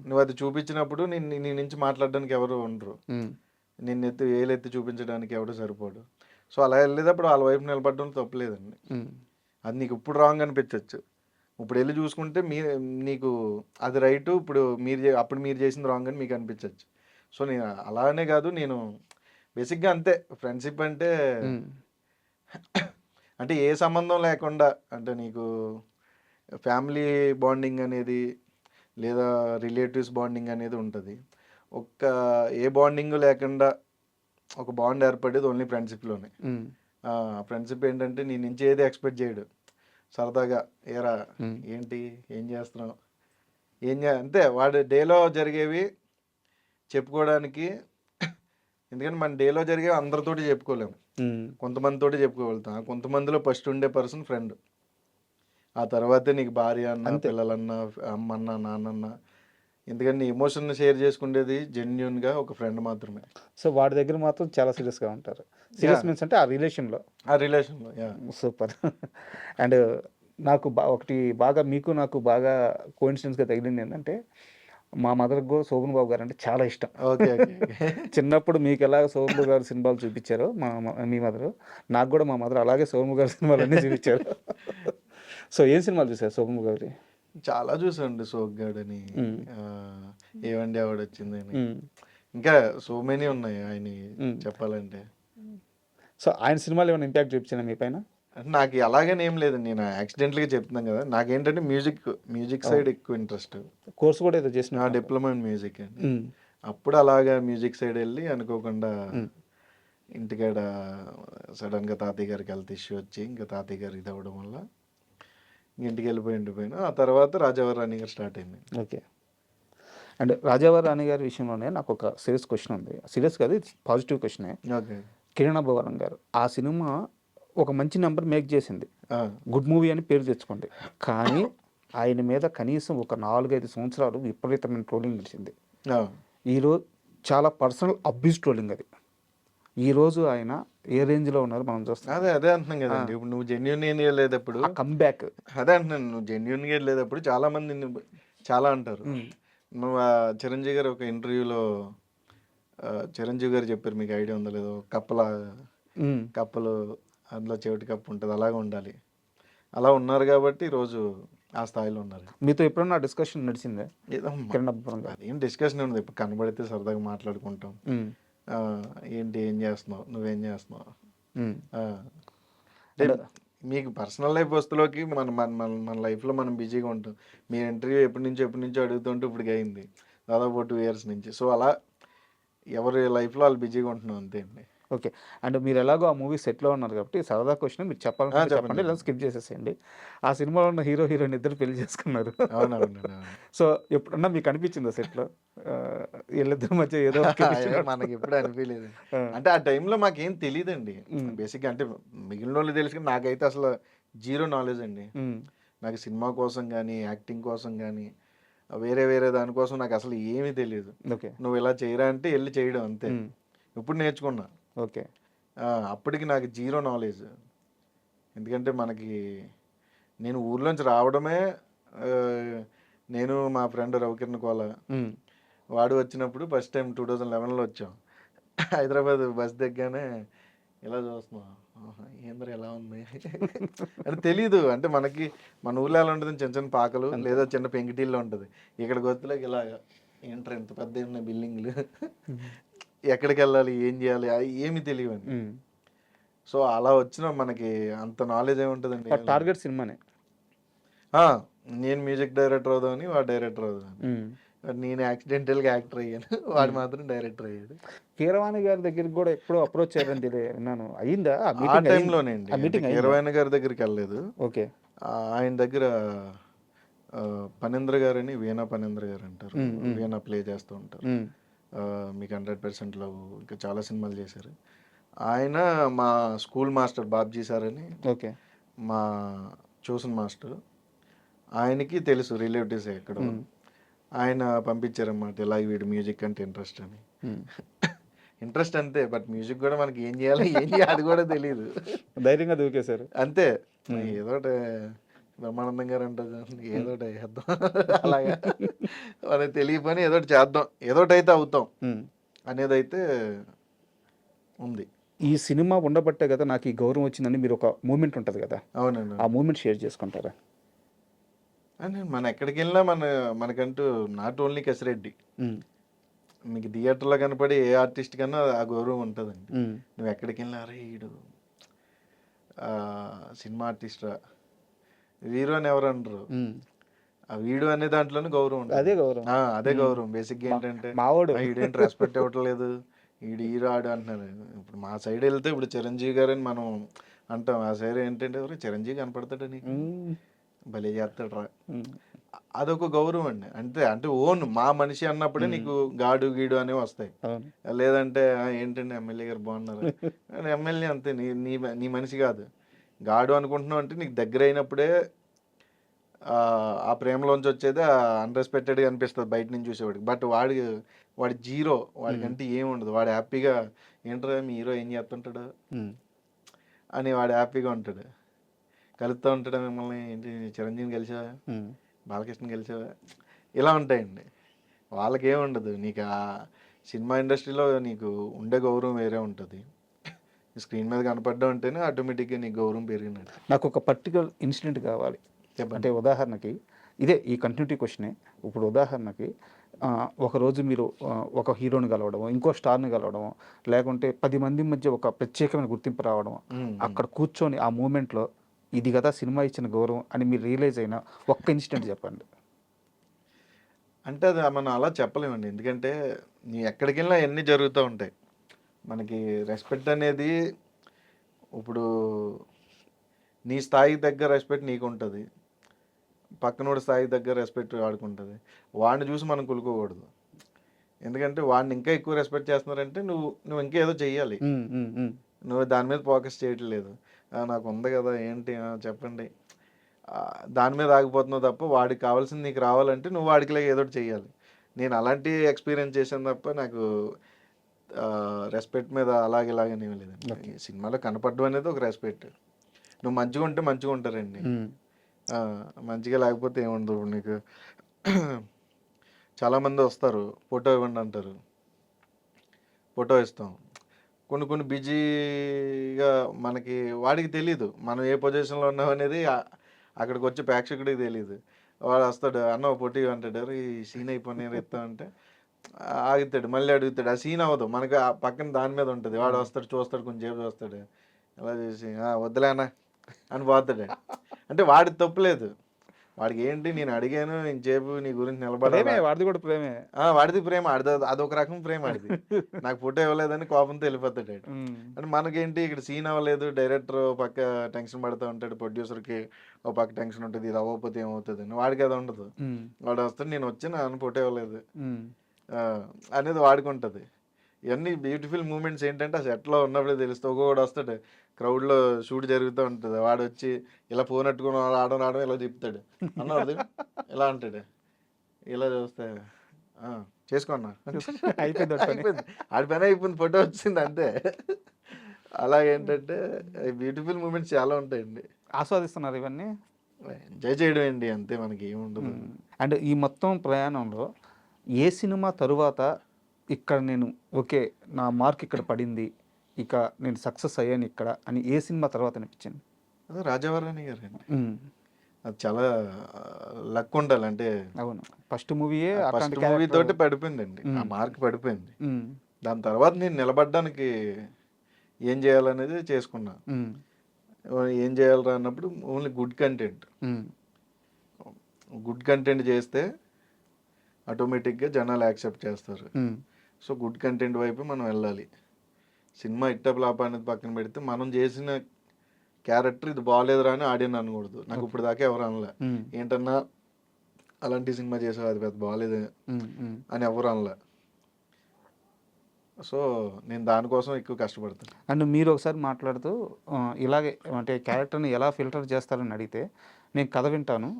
S3: నువ్వు అది చూపించినప్పుడు నీ నుంచి మాట్లాడడానికి ఎవరు ఉండరు, నిన్నెత్తి ఏలెత్తి చూపించడానికి ఎవరు సరిపోడు. సో అలా వెళ్ళేటప్పుడు వాళ్ళ వైపు నిలబడడం తప్పలేదండి. అది నీకు ఇప్పుడు రాంగ్ అనిపించవచ్చు, ఇప్పుడు వెళ్ళి చూసుకుంటే నీకు అది రైటు, అప్పుడు మీరు చేసింది రాంగ్ అని మీకు అనిపించవచ్చు. సో నేను అలానే కాదు, నేను బేసిక్గా అంతే. ఫ్రెండ్షిప్ అంటే ఏ సంబంధం లేకుండా, అంటే నీకు ఫ్యామిలీ బాండింగ్ అనేది లేదా రిలేటివ్స్ బాండింగ్ అనేది ఉంటుంది. ఏ బాండింగ్ లేకుండా ఒక బాండ్ ఏర్పడేది ఓన్లీ ఫ్రెండ్షిప్లోనే. ఫ్రెండ్షిప్ ఏంటంటే నీ నుంచి ఏది ఎక్స్పెక్ట్ చేయడు, సరదాగా ఏరా ఏంటి ఏం చేస్తున్నావు అంతే. వాడి డేలో జరిగేవి చెప్పుకోవడానికి ఎందుకంటే మన డేలో జరిగే అందరితోటి చెప్పుకోలేము, కొంతమందితోటి చెప్పుకోగలుగుతాం. ఆ కొంతమందిలో ఫస్ట్ ఉండే పర్సన్ ఫ్రెండ్, ఆ తర్వాతే నీకు భార్య అన్న, పిల్లలన్నా, అమ్మన్న, నాన్నన్న. ఎందుకంటే నీ ఎమోషన్ షేర్ చేసుకునేది జెన్యున్గా ఒక ఫ్రెండ్ మాత్రమే.
S2: సో వాడి దగ్గర మాత్రం చాలా సీరియస్గా ఉంటారు. సీరియస్ మీన్స్ అంటే ఆ రిలేషన్లో.
S3: ఆ రిలేషన్లో
S2: సూపర్. అండ్ నాకు ఒకటి బాగా మీకు నాకు బాగా కోఇన్సిడెన్స్గా తగిలింది ఏంటంటే, మా మదర్కి కూడా శోభన్ బాబు గారు అంటే చాలా ఇష్టం.
S3: ఓకే.
S2: చిన్నప్పుడు మీకు ఎలా శోభన్ బాబు గారి సినిమాలు చూపించారో మీ మదరు, నాకు కూడా మా మదర్ అలాగే శోభన్ బాబు గారి సినిమాలు అన్నీ చూపించారు. సో ఏం సినిమాలు చూసారు శోభన్ బాబు గారి?
S3: చాలా చూసాండి, సోగ్గాడని, ఏవండి ఆవిడ వచ్చిందని, ఇంకా సో మెనీ ఉన్నాయి ఆయన చెప్పాలంటే.
S2: సో ఆయన సినిమాలు ఏమైనా ఇంపాక్ట్ చూపించాను మీ పైన?
S3: అంటే నాకు అలాగని ఏం లేదండి, నేను యాక్సిడెంట్లీగా చెప్తున్నాను కదా. నాకేంటంటే మ్యూజిక్ సైడ్ ఎక్కువ ఇంట్రెస్ట్.
S2: కోర్స్ కూడా ఏదో చేసిన
S3: డిప్లొమా ఇన్ మ్యూజిక్ అండి. అప్పుడు అలాగా మ్యూజిక్ సైడ్ వెళ్ళి అనుకోకుండా ఇంటికాడ సడన్గా తాతయ్య గారికి హెల్త్ ఇష్యూ వచ్చి, ఇంకా తాతయ్య గారు ఇది అవ్వడం వల్ల ఇంటికి వెళ్ళిపోయిన ఆ తర్వాత రాజావారి రాణి గారు స్టార్ట్ అయింది.
S2: ఓకే. అండ్ రాజావారి రాణి గారి విషయంలోనే నాకు ఒక సీరియస్ క్వశ్చన్ ఉంది. సీరియస్ కాదు, ఇది పాజిటివ్ క్వశ్చనే.
S3: ఓకే.
S2: కిరణ్ అబ్బవరం గారు ఆ సినిమా ఒక మంచి నెంబర్ మేక్ చేసింది, గుడ్ మూవీ అని పేరు తెచ్చుకోండి. కానీ ఆయన మీద కనీసం ఒక 4-5 సంవత్సరాలు విపరీతమైన ట్రోలింగ్ నడిచింది. ఈరోజు చాలా పర్సనల్ అబ్యూస్ ట్రోలింగ్ అది. ఈరోజు ఆయన ఏ రేంజ్లో ఉన్నారు మనం చూస్తాం.
S3: అదే అంటున్నాం కదండి. ఇప్పుడు నువ్వు జెన్యున్ ఏం వెళ్ళేటప్పుడు
S2: కమ్బ్యాక్,
S3: అదే అంటున్నాను, నువ్వు జెన్యున్గా వెళ్ళేటప్పుడు చాలా మంది చాలా అంటారు. నువ్వు చిరంజీవి గారు ఒక ఇంటర్వ్యూలో చిరంజీవి గారు చెప్పారు, మీకు ఐడియా ఉందో లేదో, కప్పలు అందులో చెవిటి కప్పు ఉంటుంది, అలాగే ఉండాలి. అలా ఉన్నారు కాబట్టి ఈరోజు ఆ స్థాయిలో ఉన్నారు.
S2: మీతో ఎప్పుడన్నా డిస్కషన్ నడిచిందే?
S3: ఏం డిస్కషన్ ఉంది, ఇప్పుడు కనబడితే సరదాగా మాట్లాడుకుంటాం. ఏంటి, ఏం చేస్తున్నావు, నువ్వేం చేస్తున్నావు, అంటే మీకు పర్సనల్ లైఫ్ వస్తులోకి మన లైఫ్లో మనం బిజీగా ఉంటాం. మీ ఇంటర్వ్యూ ఎప్పటి నుంచో అడుగుతుంటే ఇప్పటికి అయింది దాదాపు 2 years నుంచి. సో అలా ఎవరి లైఫ్లో వాళ్ళు బిజీగా ఉంటున్నాం, అంతే అండి.
S2: ఓకే. అండ్ మీరు ఎలాగో ఆ మూవీ సెట్లో ఉన్నారు కాబట్టి సరదా క్వశ్చన్ మీరు చెప్పాలంటే చెప్పండి, లేదా స్కిప్ చేసేసేయండి. ఆ సినిమాలో ఉన్న హీరో హీరోయిన్ ఇద్దరు పెళ్లి చేసుకున్నారు.
S3: అవునవును.
S2: సో ఎప్పుడన్నా మీకు అనిపించిందా సెట్లో వీళ్ళిద్దరి మధ్య ఏదో
S3: మనకి ఎప్పుడు అనిపించలేదు. అంటే ఆ టైంలో మాకేం తెలియదండి బేసిక్గా. అంటే మిగిలిన వాళ్ళు తెలుసు కానీ నాకైతే అసలు జీరో నాలెడ్జ్ అండి. నాకు సినిమా కోసం కానీ, యాక్టింగ్ కోసం కానీ, వేరే దానికోసం నాకు అసలు ఏమీ తెలియదు.
S2: ఓకే.
S3: నువ్వు ఇలా చేయరా అంటే వెళ్ళి చేయడం అంతే. ఇప్పుడు నేర్చుకున్నా.
S2: ఓకే.
S3: అప్పటికి నాకు జీరో నాలెడ్జ్. ఎందుకంటే నేను ఊర్లోంచి రావడమే, నేను మా ఫ్రెండ్ రవికిరణ్ కోల వాడు వచ్చినప్పుడు ఫస్ట్ టైం 2011లో వచ్చాం. హైదరాబాద్ బస్ దిగ్గానే ఇలా చూస్తున్నాం, ఏంద్ర ఎలా ఉంది అంటే తెలీదు. అంటే మన ఊర్లో ఎలా ఉంటుంది, చిన్న చిన్న పాకలు లేదా చిన్న పెంకిటీల్లో ఉంటుంది. ఇక్కడికి వచ్చేలాగా ఇలాగ ఏంటర్ ఎంత పెద్ద ఉన్నాయి బిల్డింగ్లు, ఎక్కడికి వెళ్ళాలి, ఏం చేయాలి, ఏమి తెలియని. సో అలా వచ్చిన మనకి అంత నాలెడ్జ్ ఏముంటుందండి.
S2: టార్గెట్ సినిమానే.
S3: నేను మ్యూజిక్ డైరెక్టర్ అవుదామని, వాడు డైరెక్టర్ అవుదామని. నేను యాక్సిడెంటల్గా యాక్టర్ అయ్యాను, వాడు మాత్రం డైరెక్టర్ అయ్యాడు.
S2: కీరవాణి గారి దగ్గరికి కూడా ఎప్పుడో అప్రోచ్ అయ్యారని విన్నాను, అయిందా?
S3: ఆ టైంలోనే అండి. కీరవాణి గారి దగ్గరికి వెళ్ళలేదు.
S2: ఓకే. ఆయన
S3: దగ్గర పనేంద్ర గారని, వీణా పనేంద్ర గారు అంటారు, వీణా ప్లే చేస్తూ ఉంటారు. మీకు 100% లవ్, ఇంకా చాలా సినిమాలు చేశారు. ఆయన మా స్కూల్ మాస్టర్ బాబ్జీ సార్ అని,
S2: ఓకే,
S3: మా ట్యూషన్ మాస్టర్. ఆయనకి తెలుసు రిలేటివ్స్ ఎక్కడో. ఆయన పంపించారన్నమాట, ఇలా వీడు మ్యూజిక్ అంటే ఇంట్రెస్ట్ అని. ఇంట్రెస్ట్ అంతే, బట్ మ్యూజిక్ కూడా మనకి ఏం చేయాలి అది కూడా తెలియదు.
S2: ధైర్యంగా దూకేశారు
S3: అంతే. ఏదోటి బ్రహ్మానందం గారు అంటారు, ఏదోటి చేద్దాం అలాగా, మనకి తెలియని ఏదోటి చేద్దాం, ఏదోటి అయితే అవుతాం అనేది అయితే ఉంది.
S2: ఈ సినిమా ఉండబట్టే కదా నాకు ఈ గౌరవం వచ్చిందని మీరు ఒక మూమెంట్ ఉంటుంది కదా.
S3: అవునండి.
S2: ఆ మూమెంట్ షేర్ చేసుకుంటారా?
S3: అని మనం ఎక్కడికి వెళ్ళినా మనకంటూ నాట్ ఓన్లీ కసిరెడ్డి, మీకు థియేటర్లో కనపడి ఏ ఆర్టిస్ట్ కన్నా ఆ గౌరవం ఉంటుందండి. నువ్వు ఎక్కడికి వెళ్ళినా అరే ఈడు సినిమా ఆర్టిస్టా, వీరు అని ఎవరు అనరు, ఆ వీడు అనే దాంట్లోనే గౌరవం ఉంటుంది. అదే గౌరవం బేసిక్గా. ఏంటంటే ఈడేంటి రెస్పెక్ట్ ఇవ్వట్లేదు, ఈడు హీరో ఆడు అంటున్నారు. ఇప్పుడు మా సైడ్ వెళ్తే ఇప్పుడు చిరంజీవి గారు అని మనం అంటాం, ఆ సైడ్ ఏంటంటే ఎవరు చిరంజీవి కనపడతాడు నీకు, భలే చేస్తాడు రా, అదొక గౌరవం అండి. అంతే. అంటే ఓన్ మా మనిషి అన్నప్పుడే నీకు గాడు, గీడు అనేవి వస్తాయి. లేదంటే ఏంటండి ఎమ్మెల్యే గారు బాగున్నారు. ఎమ్మెల్యే అంతే నీ నీ నీ మనిషి కాదు. గాడు అనుకుంటున్నావు అంటే నీకు దగ్గర అయినప్పుడే ఆ ప్రేమలోంచి వచ్చేది అన్రెస్పెక్టెడ్గా అనిపిస్తుంది బయట నుంచి చూసేవాడికి. బట్ వాడి జీరో, వాడికంటే ఏముండదు. వాడు హ్యాపీగా ఏంట్రా మీ హీరో ఏం చేస్తుంటాడు అని వాడు హ్యాపీగా ఉంటాడు. కలుస్తూ ఉంటాడు మిమ్మల్ని, ఏంటి చిరంజీవిని కలిసావా, బాలకృష్ణ కలిసావా, ఇలా ఉంటాయండి. వాళ్ళకేముండదు. నీకు ఆ సినిమా ఇండస్ట్రీలో నీకు ఉండే గౌరవం వేరే ఉంటుంది. స్క్రీన్ మీద కనపడడం అంటేనే ఆటోమేటిక్గా నీకు గౌరవం పెరిగినట్టు.
S2: నాకు ఒక పర్టికులర్ ఇన్సిడెంట్ కావాలి. అంటే ఉదాహరణకి ఇదే ఈ కంటిన్యూటీ క్వశ్చనే. ఇప్పుడు ఉదాహరణకి ఒకరోజు మీరు ఒక హీరోని కలవడం, ఇంకో స్టార్ని కలవడం, లేకుంటే 10 మంది మధ్య ఒక ప్రత్యేకమైన గుర్తింపు రావడం, అక్కడ కూర్చొని ఆ మూమెంట్లో ఇది కదా సినిమా ఇచ్చిన గౌరవం అని మీరు రియలైజ్ అయిన ఒక్క ఇన్సిడెంట్ చెప్పండి.
S3: అంటే అది మనం అలా చెప్పలేమండి. ఎందుకంటే నీ ఎక్కడికి వెళ్ళినా అన్నీ జరుగుతూ ఉంటాయి. మనకి రెస్పెక్ట్ అనేది ఇప్పుడు నీ స్థాయికి దగ్గర రెస్పెక్ట్ నీకు ఉంటుంది, పక్కనోడి స్థాయికి దగ్గర రెస్పెక్ట్ వాడుకుంటుంది. వాడిని చూసి మనం కులుకోకూడదు. ఎందుకంటే వాడిని ఇంకా ఎక్కువ రెస్పెక్ట్ చేస్తున్నారంటే నువ్వు ఇంకా ఏదో చెయ్యాలి. నువ్వు దాని మీద ఫోకస్ చేయట్లేదు. నాకు ఉంది కదా ఏంటి చెప్పండి, దాని మీద ఆగిపోతున్నావు తప్ప వాడికి కావాల్సింది నీకు రావాలంటే నువ్వు వాడికి ఏదో ఒకటి చెయ్యాలి. నేను అలాంటి ఎక్స్పీరియన్స్ చేశాను తప్ప నాకు రెస్పెక్ట్ మీద ఇలాగని ఏమీ లేదండి. సినిమాలో కనపడడం అనేది ఒక రెస్పెక్ట్. నువ్వు మంచిగా ఉంటే మంచిగా ఉంటారండి. మంచిగా లేకపోతే ఏముండదు. ఇప్పుడు నీకు చాలామంది వస్తారు, ఫోటో ఇవ్వండి అంటారు, ఫోటో ఇస్తాం. కొన్ని బిజీగా మనకి వాడికి తెలీదు మనం ఏ పొజిషన్లో ఉన్నాం అనేది. అక్కడికి వచ్చి ప్రేక్షకుడికి తెలీదు. వాడు వస్తాడు, అన్న ఫోటో అంటాడు, ఈ సీన్ అయిపోయి ఇస్తా అంటే ఆగుతాడు, మళ్ళీ అడుగుతాడు. ఆ సీన్ అవ్వదు, మనకి ఆ పక్కన దాని మీద ఉంటుంది. వాడు వస్తాడు, చూస్తాడు, కొంచెం సేపు చూస్తాడు, అలా చేసి వద్దులేనా అని పోతాడు. అంటే వాడికి తప్పులేదు. వాడికి ఏంటి, నేను అడిగాను ఇంచేపు నీ గురించి నిలబడే,
S2: వాడిది కూడా ప్రేమే.
S3: వాడిది ప్రేమ, అదొక రకం ప్రేమ ఆడిది. నాకు ఫోటో ఇవ్వలేదని కోపంతో వెళ్ళిపోతాడు. అంటే మనకేంటి ఇక్కడ సీన్ అవ్వలేదు, డైరెక్టర్ పక్క టెన్షన్ పడుతూ ఉంటాడు, ప్రొడ్యూసర్కి ఒక పక్క టెన్షన్ ఉంటుంది, ఇది అవ్వకపోతే ఏమవుతుంది అని. వాడికి అది ఉండదు. వాడు వస్తాడు, నేను వచ్చి నన్ను ఫోటో ఇవ్వలేదు అనేది వాడికి ఉంటుంది. ఇవన్నీ బ్యూటిఫుల్ మూమెంట్స్ ఏంటంటే ఆ సెట్లో ఉన్నప్పుడే తెలుస్తుంది. ఒక్కొక్కడు వస్తాడు, క్రౌడ్లో షూట్ జరుగుతూ ఉంటుంది, వాడు వచ్చి ఇలా ఫోన్ పెట్టుకుని రావడం ఇలా చెప్తాడు, అన్నది ఇలా అంటాడు, ఇలా చూస్తే చేసుకోన్నా
S2: అయిపోయింది,
S3: ఆడి పని అయిపోయింది, ఫోటో వచ్చింది అంతే. అలా ఏంటంటే బ్యూటిఫుల్ మూమెంట్స్ చాలా ఉంటాయండి.
S2: ఆస్వాదిస్తున్నారు ఇవన్నీ,
S3: ఎంజాయ్ చేయడం అండి అంతే, మనకి ఏముండదు.
S2: అండ్ ఈ మొత్తం ప్రయాణంలో ఏ సినిమా తరువాత ఇక్కడ నేను ఓకే నా మార్క్ ఇక్కడ పడింది, ఇక నేను సక్సెస్ అయ్యాను ఇక్కడ అని ఏ సినిమా తర్వాత అనిపించింది?
S3: అదే రాజావారణి గారు అండి. అది చాలా లక్ ఉండాలి. అంటే
S2: అవును, ఫస్ట్ మూవీయే
S3: ఫస్ట్ మూవీ తోటి పడిపోయిందండి, ఆ మార్క్ పడిపోయింది. దాని తర్వాత నేను నిలబడడానికి ఏం చేయాలనేది చేసుకున్నా. ఏం చేయాలరా అన్నప్పుడు ఓన్లీ గుడ్ కంటెంట్ చేస్తే ఆటోమేటిక్గా జనాలు యాక్సెప్ట్ చేస్తారు. సో గుడ్ కంటెంట్ వైపు మనం వెళ్ళాలి. సినిమా ఫ్లాప్ అనేది పక్కన పెడితే మనం చేసిన క్యారెక్టర్ ఇది బాగాలేదురా అని ఆడియన్ అనకూడదు. నాకు ఇప్పుడు దాకా ఎవరు అనలే, ఏంటన్నా అలాంటి సినిమా చేసావు అది పెద్ద బాగాలేదు అని ఎవరు అనలే. సో నేను దానికోసం ఎక్కువ కష్టపడతాను.
S2: అండ్ మీరు ఒకసారి మాట్లాడుతూ ఇలాగే అంటే క్యారెక్టర్ని ఎలా ఫిల్టర్ చేస్తారని అడిగితే, నేను కథ వింటాను,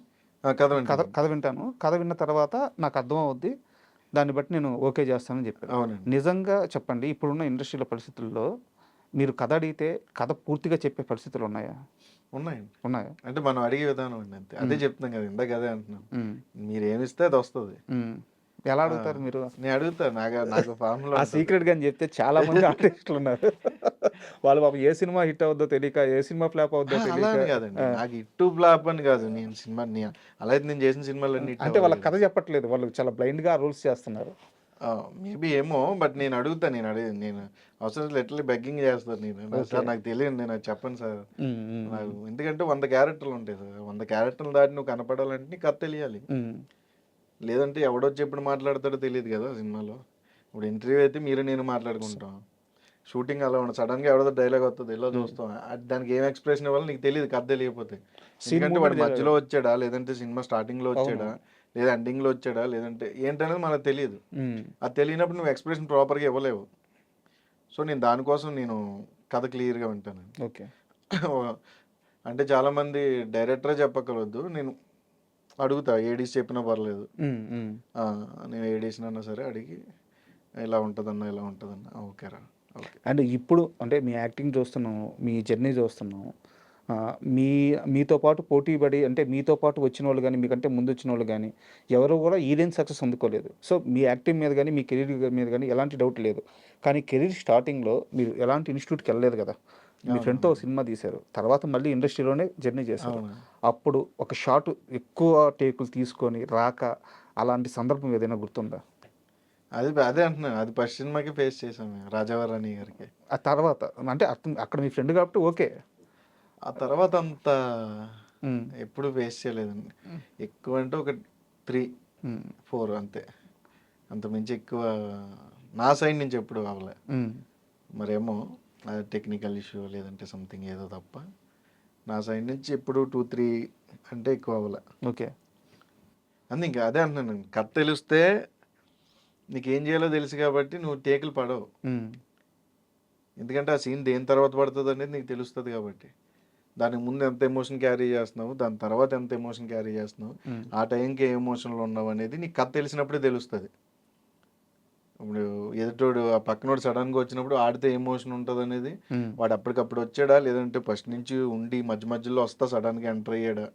S2: కథ విన్న తర్వాత నాకు అర్థం అవుద్ది, దాన్ని బట్టి నేను ఓకే చేస్తానని చెప్పాను.
S3: అవునండి.
S2: నిజంగా చెప్పండి, ఇప్పుడున్న ఇండస్ట్రీల పరిస్థితుల్లో మీరు కథ అడిగితే కథ పూర్తిగా చెప్పే పరిస్థితులు ఉన్నాయా? ఉన్నాయా?
S3: అంటే మనం అడిగే విధానం అండి అంతే. అదే చెప్తున్నాం కదా, ఇందాక అదే అంటున్నాం, మీరు ఏమిస్తే అది వస్తుంది.
S2: ఎలా అడుగుతారు మీరు?
S3: నేను అడుగుతాను, నాకు ఫార్ములా
S2: ఆ సీక్రెట్ గా అని చెప్తే చాలా మంది ఆర్టిస్టులు ఉన్నారు, వాళ్ళు పాపం ఏ సినిమా హిట్ అవుద్దో తెలియక, ఏ సినిమా ఫ్లాప్ అవుద్దో తెలియక.
S3: కాదండి, నాకు హిట్ ఫ్లాప్ అని కాదు, నేను సినిమా అలా అయితే నేను చేసిన సినిమాలన్నీ
S2: అంటే వాళ్ళ కథ చెప్పట్లేదు, వాళ్ళు చాలా బ్లైండ్ గా రూల్స్ చేస్తున్నారు.
S3: మేబీ ఏమో, బట్ నేను అడుగుతాను, నేను అవసరం ఎట్లా బెగ్గింగ్ చేస్తాను. నేను సార్ నాకు తెలియదు, నేను చెప్పను సార్ నాకు, ఎందుకంటే 100 క్యారెక్టర్లు ఉంటాయి సార్, 100 క్యారెక్టర్లు దాటి నువ్వు కనపడాలంటే నీకు కథ తెలియాలి. లేదంటే ఎవడొచ్చి ఎప్పుడు మాట్లాడతాడో తెలియదు కదా సినిమాలో. ఇప్పుడు ఇంటర్వ్యూ అయితే మీరు నేను మాట్లాడుకుంటాం, షూటింగ్ అలా ఉండదు, సడన్గా ఎవడో డైలాగ్ వస్తుంది, ఇలా చూస్తాం, దానికి ఏం ఎక్స్ప్రెషన్ ఇవ్వాలో నీకు తెలియదు కథ తెలియకపోతే. ఎందుకంటే వాడు మధ్యలో వచ్చాడా, లేదంటే సినిమా స్టార్టింగ్లో వచ్చాడా, లేదా ఎండింగ్లో వచ్చాడా లేదంటే ఏంటనేది మనకు తెలియదు. అది తెలియనప్పుడు నువ్వు ఎక్స్ప్రెషన్ ప్రాపర్గా ఇవ్వలేవు. సో నేను దానికోసం నేను కథ క్లియర్గా వింటాను.
S2: ఓకే.
S3: అంటే చాలామంది డైరెక్టరే చెప్పక్కర్వద్దు, నేను అడుగుతా, ఏడీస్ చెప్పినా పర్లేదు. నేను ఏడీస్నన్నా సరే అడిగి ఇలా ఉంటుందన్నా ఇలా ఉంటుందన్నా ఓకేరా ఓకే.
S2: అండ్ ఇప్పుడు అంటే మీ యాక్టింగ్ చూస్తున్నాము, మీ జర్నీ చూస్తున్నాము, మీతో పాటు పోటీ పడి అంటే మీతో పాటు వచ్చిన వాళ్ళు కానీ మీకంటే ముందు వచ్చిన వాళ్ళు కానీ ఎవరు కూడా ఈ రేంజ్ సక్సెస్ అందుకోలేదు. సో మీ యాక్టింగ్ మీద కానీ మీ కెరీర్ మీద కానీ ఎలాంటి డౌట్ లేదు. కానీ కెరీర్ స్టార్టింగ్లో మీరు ఎలాంటి ఇన్స్టిట్యూట్కి వెళ్ళలేదు కదా. మీ ఫ్రెండ్తో సినిమా తీశారు, తర్వాత మళ్ళీ ఇండస్ట్రీలోనే జర్నీ చేశారు. అప్పుడు ఒక షాట్ ఎక్కువ టేకులు తీసుకొని రాక అలాంటి సందర్భం ఏదైనా గుర్తుందా?
S3: అదే అంటున్నాను, అది ఫస్ట్ సినిమాకి ఫేస్ చేసాము రాజావారాణి గారికి.
S2: ఆ తర్వాత అంటే అక్కడ మీ ఫ్రెండ్ కాబట్టి ఓకే.
S3: ఆ తర్వాత అంత ఎప్పుడు ఫేస్ చేయలేదండి. ఎక్కువ అంటే ఒక 3-4 అంతే, అంత మించి ఎక్కువ నా సైడ్ నుంచి ఎప్పుడు అవ్వలే. మరేమో టెక్నికల్ ఇష్యూ లేదంటే సంథింగ్ ఏదో తప్ప నా సైడ్ నుంచి ఎప్పుడు 2-3 అంటే ఎక్కువ అవ్వలే.
S2: ఓకే.
S3: అందు ఇంకా అదే అంటున్నాను, కథ తెలిస్తే నీకేం చేయాలో తెలుసు కాబట్టి నువ్వు టేకులు పడవు. ఎందుకంటే ఆ సీన్ దేని తర్వాత పడుతుంది అనేది నీకు తెలుస్తుంది కాబట్టి. దానికి ముందు ఎంత ఎమోషన్ క్యారీ చేస్తున్నావు, దాని తర్వాత ఎంత ఎమోషన్ క్యారీ చేస్తున్నావు, ఆ టైంకి ఏ ఎమోషన్లో ఉన్నావు అనేది నీకు కథ తెలిసినప్పుడే తెలుస్తుంది. ఇప్పుడు ఎదుటోడు ఆ పక్కనోడు సడన్గా వచ్చినప్పుడు ఆడితే ఎమోషన్ ఉంటుంది అనేది, వాడు అప్పటికప్పుడు వచ్చాడా లేదంటే ఫస్ట్ నుంచి ఉండి మధ్య మధ్యలో వస్తా సడన్గా ఎంటర్ అయ్యాడా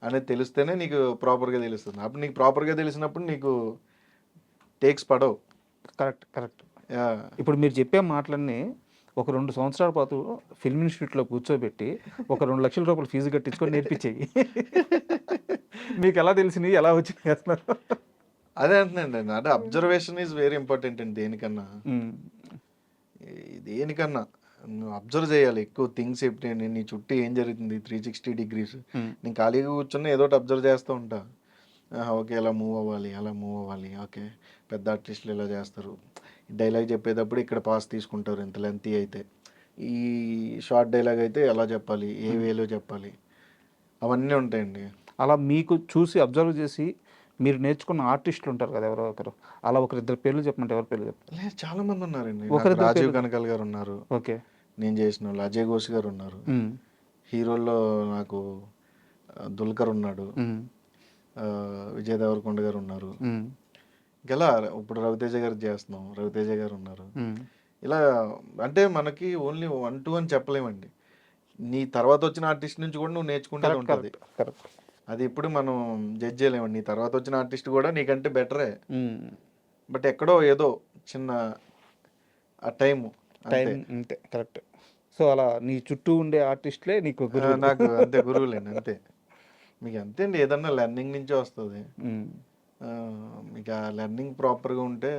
S3: అనేది తెలిస్తేనే నీకు ప్రాపర్గా తెలుస్తుంది. అప్పుడు నీకు ప్రాపర్గా తెలిసినప్పుడు నీకు టేక్స్ పడవు.
S2: కరెక్ట్. ఇప్పుడు మీరు చెప్పే మాటలన్నీ ఒక 2 సంవత్సరాల పాటు ఫిల్మ్ ఇన్స్టిట్యూట్లో కూర్చోబెట్టి ఒక 2 లక్షల రూపాయలు ఫీజు కట్టించుకొని నేర్పించేయి. మీకు ఎలా తెలిసినాయి, ఎలా వచ్చినాయి అసలు?
S3: అదే అంటున్నాండి, అంటే అబ్జర్వేషన్ ఈజ్ వెరీ ఇంపార్టెంట్ అండి. దేనికన్నా నువ్వు అబ్జర్వ్ చేయాలి ఎక్కువ థింగ్స్. ఎప్పుడు నీ చుట్టూ ఏం జరుగుతుంది 360 degrees. నేను ఖాళీగా కూర్చొని ఏదో ఒకటి అబ్జర్వ్ చేస్తూ ఉంటా. ఓకే ఇలా మూవ్ అవ్వాలి, అలా మూవ్ అవ్వాలి, ఓకే పెద్ద ఆర్టిస్టులు ఇలా చేస్తారు, డైలాగ్ చెప్పేటప్పుడు ఇక్కడ పాస్ తీసుకుంటారు ఇంత లెంతీ అయితే, ఈ షార్ట్ డైలాగ్ అయితే ఎలా చెప్పాలి, ఏ వేలో చెప్పాలి, అవన్నీ ఉంటాయండి.
S2: అలా మీకు చూసి అబ్జర్వ్ చేసి మీరు నేర్చుకున్న ఆర్టిస్టులు ఉంటారు కదా ఎవరో ఒకరు, అలా 1-2 పేర్లు చెప్పమంటే ఎవరి పేర్లు చెప్తారు?
S3: లేదు, చాలా మంది ఉన్నారండి. రాజీవ్ కనకాల్ గారు ఉన్నారు,
S2: ఓకే,
S3: నేను చేసిన వాళ్ళు. అజయ్ ఘోష్ గారు ఉన్నారు. హీరోల్లో నాకు దుల్కర్ ఉన్నాడు, విజయ్ దేవరకొండ గారు ఉన్నారు. ఇలా ఇప్పుడు రవితేజ గారు చేస్తున్నాం, రవితేజ గారు ఉన్నారు. ఇలా అంటే మనకి ఓన్లీ 1-2 చెప్పలేమండి. నీ తర్వాత వచ్చిన ఆర్టిస్ట్ నుంచి కూడా నువ్వు నేర్చుకుంటే ఉంటుంది. అది ఇప్పుడు మనం జడ్జ్ చేయలేమండి. నీ తర్వాత వచ్చిన ఆర్టిస్ట్ కూడా నీకంటే బెటరే, బట్ ఎక్కడో ఏదో చిన్న ఆ టైం
S2: అంతే. కరెక్ట్. సో అలా నీ చుట్టూ ఉండే ఆర్టిస్టులే నీకు
S3: నాకు అంతే గురువులేండి. అంతే, మీకు అంతే అండి. ఏదన్నా లెర్నింగ్ నుంచే వస్తుంది. మీకు ఆ లెర్నింగ్ ప్రాపర్గా ఉంటే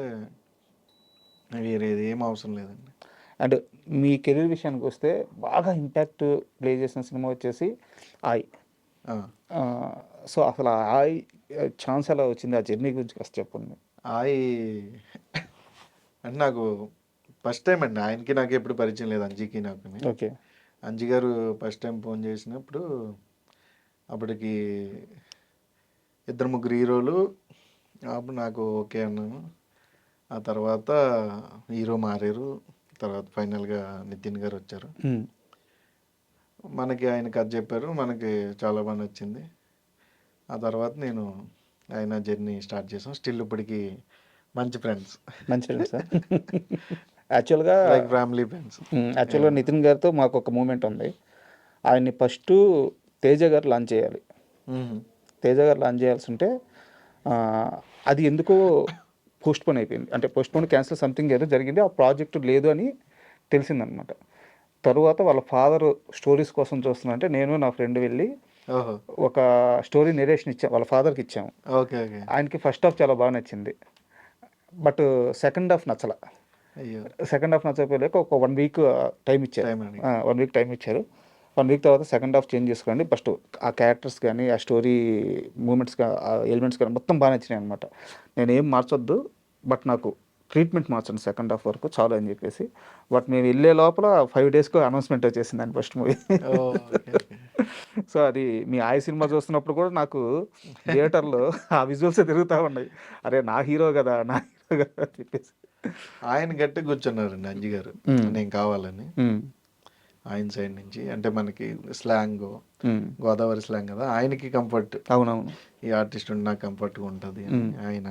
S3: వేరేది ఏం అవసరం లేదండి.
S2: అండ్ మీ కెరీర్ విషయానికి వస్తే బాగా ఇంపాక్ట్ ప్లే చేసిన సినిమా వచ్చేసి ఆయ్. సో అసలు ఆయ్ ఛాన్స్ ఎలా వచ్చింది, ఆ జర్నీ గురించి కాస్త చెప్పండి.
S3: ఆయ్ అంటే నాకు ఫస్ట్ టైం అండి. ఆయనకి నాకు ఎప్పుడు పరిచయం లేదు, అంజీకి నాకు.
S2: ఓకే.
S3: అంజీ గారు ఫస్ట్ టైం ఫోన్ చేసినప్పుడు అప్పటికి 2-3 హీరోలు. అప్పుడు నాకు ఓకే అన్నాను. ఆ తర్వాత హీరో మారారు. తర్వాత ఫైనల్గా నితిన్ గారు వచ్చారు. మనకి ఆయన కథ చెప్పారు, మనకి చాలా బాగా నచ్చింది. ఆ తర్వాత నేను ఆయన జర్నీ స్టార్ట్ చేసాం. స్టిల్ ఇప్పటికి మంచి ఫ్రెండ్స్.
S2: యాక్చువల్గా
S3: ఫ్యామిలీ ఫ్రెండ్స్.
S2: యాక్చువల్గా నితిన్ గారితో మాకు ఒక మూమెంట్ ఉంది. ఆయన్ని ఫస్ట్ తేజ గారు లాంచ్ చేయాలి. తేజ గారు లాంచ్ చేయాల్సి ఉంటే అది ఎందుకో పోస్ట్పోన్ అయిపోయింది. అంటే పోస్ట్పోన్ క్యాన్సిల్ సంథింగ్ ఏదో జరిగింది, ఆ ప్రాజెక్టు లేదు అని తెలిసిందనమాట. తరువాత వాళ్ళ ఫాదర్ స్టోరీస్ కోసం చూస్తున్నంటే నేను నా ఫ్రెండ్ వెళ్ళి ఒక స్టోరీ నెరేషన్ ఇచ్చాం, వాళ్ళ ఫాదర్కి ఇచ్చాము. ఆయనకి ఫస్ట్ హాఫ్ చాలా బాగా నచ్చింది, బట్ సెకండ్ హాఫ్ నచ్చల. సెకండ్ హాఫ్ నచ్చకపోలేక ఒక 1 వీక్ టైం ఇచ్చారు. 1 వీక్ టైం ఇచ్చారు. 1 వీక్ తర్వాత సెకండ్ హాఫ్ చేంజ్ చేసుకోండి. ఫస్ట్ ఆ క్యారెక్టర్స్ కానీ ఆ స్టోరీ మూమెంట్స్ ఆ ఎలిమెంట్స్ కానీ మొత్తం బాగా నచ్చినాయి అనమాట. నేనేం మార్చొద్దు, బట్ నాకు ట్రీట్మెంట్ మార్చండి సెకండ్ హాఫ్ వరకు చాలు అని చెప్పేసి. బట్ మేము వెళ్ళే లోపల 5 డేస్‌కో అనౌన్స్‌మెంట్ వచ్చేసింది దాని first movie.
S3: Okay. Okay.
S2: So, అది మీ 'ఆయి' సినిమా చూస్తున్నప్పుడు కూడా నాకు థియేటర్‌లో ఆ విజువల్సే తిరుగుతా ఉన్నాయి. అరే! నా హీరో గదా! నా హీరో గదా! అని చెప్పేసి.
S3: ఆయన గట్టిగా కూర్చున్నారండి అంజి గారు.
S2: హ్మ్.
S3: నేను కావాలని.
S2: హ్మ్.
S3: ఆయన సైడ్ నుంచి అంటే మనకి స్లాంగు
S2: హ్మ్.
S3: గోదావరి స్లాంగ్ కదా! ఆయనకి కంఫర్ట్.
S2: అవునవును.
S3: ఈ ఆర్టిస్ట్ ఉంటే నాకు కంఫర్ట్‌గా ఉంటది అని ఆయన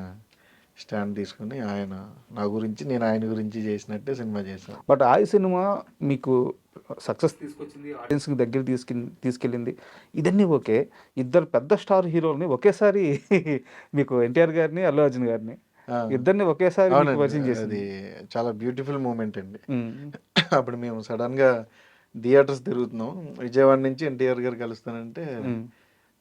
S3: స్టాండ్ తీసుకొని ఆయన నా గురించి, నేను ఆయన గురించి చేసినట్టే సినిమా చేశాను.
S2: బట్ 'ఆయి' సినిమా మీకు సక్సెస్ తీసుకొచ్చింది. ఆడియన్స్‌కి దగ్గర తీసుకెళ్ళింది. ఇదన్నీ ఓకే. ఇద్దరు పెద్ద స్టార్ హీరోలని ఒకేసారి మీకు 'ఎన్టీఆర్' గారిని, 'అల్లు అర్జున్' గారిని
S3: ఆ!
S2: ఇద్దరిని ఒకేసారి మీకు
S3: అవునండి.
S2: పరిచయం
S3: అది
S2: చేసింది.
S3: చాలా బ్యూటిఫుల్ మూమెంట్ అండి.
S2: హ్మ్.
S3: అప్పుడు మేము సడన్‌గా థియేటర్స్ తిరుగుతున్నాం. విజయవాడ నుంచి ఎన్టీఆర్ గారు కలుస్తానంటే
S2: హ్మ్.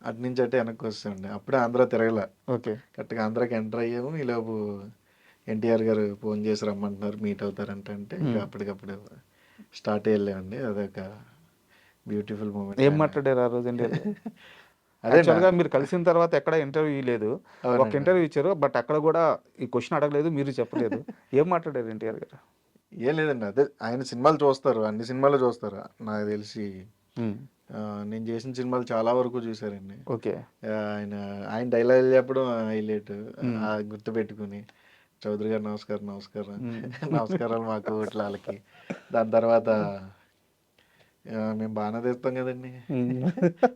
S3: అటు నుంచి అటే వెనక్కి వస్తామండి. అప్పుడే ఆంధ్ర తిరగలే.
S2: ఓకే.
S3: కరెక్ట్‌గా ఆంధ్రాకి ఎంటర్ అయ్యాము. ఈలోపు ఎన్టీఆర్ గారు ఫోన్ చేసి రమ్మంటున్నారు మీట్ అవుతారంట అంటే ఇంకా అప్పటికప్పుడు స్టార్ట్ వెళ్ళామండి. అదొక బ్యూటిఫుల్ మూమెంట్.
S2: ఏం మాట్లాడారు ఆ రోజు ఎన్టీఆర్ గారు?
S3: అదే
S2: యాక్చువల్‌గా మీరు కలిసిన తర్వాత ఎక్కడ ఇంటర్వ్యూ ఇయ్యలేదు. ఒక
S3: అవునండి.
S2: ఇంటర్వ్యూ ఇచ్చారు. బట్ అక్కడ గూడా ఈ క్వెషన్ అడగలేదు. మీరు చెప్పలేదు. ఏం మాట్లాడారు 'ఎన్టీఆర్' గారు?
S3: ఏం లేదండి. అదే ఆయన సినిమాలు చూస్తారు. అన్ని సినిమాలు చూస్తారు. నాకు తెలిసి
S2: హ్మ్.
S3: నేను చేసిన సినిమాలు చాలా వరకు చూసారండి.
S2: ఓకే.
S3: ఆయన ఆయన డైలాగులు చెప్పడం హైలైట్. గుర్తుపెట్టుకుని చౌదరి గారు నమస్కారం, నమస్కారం. నమస్కారాలు మాకు ఇట్లా ఆళ్ళకి. దాని తర్వాత మేము బాగానే తీస్తాం కదండి.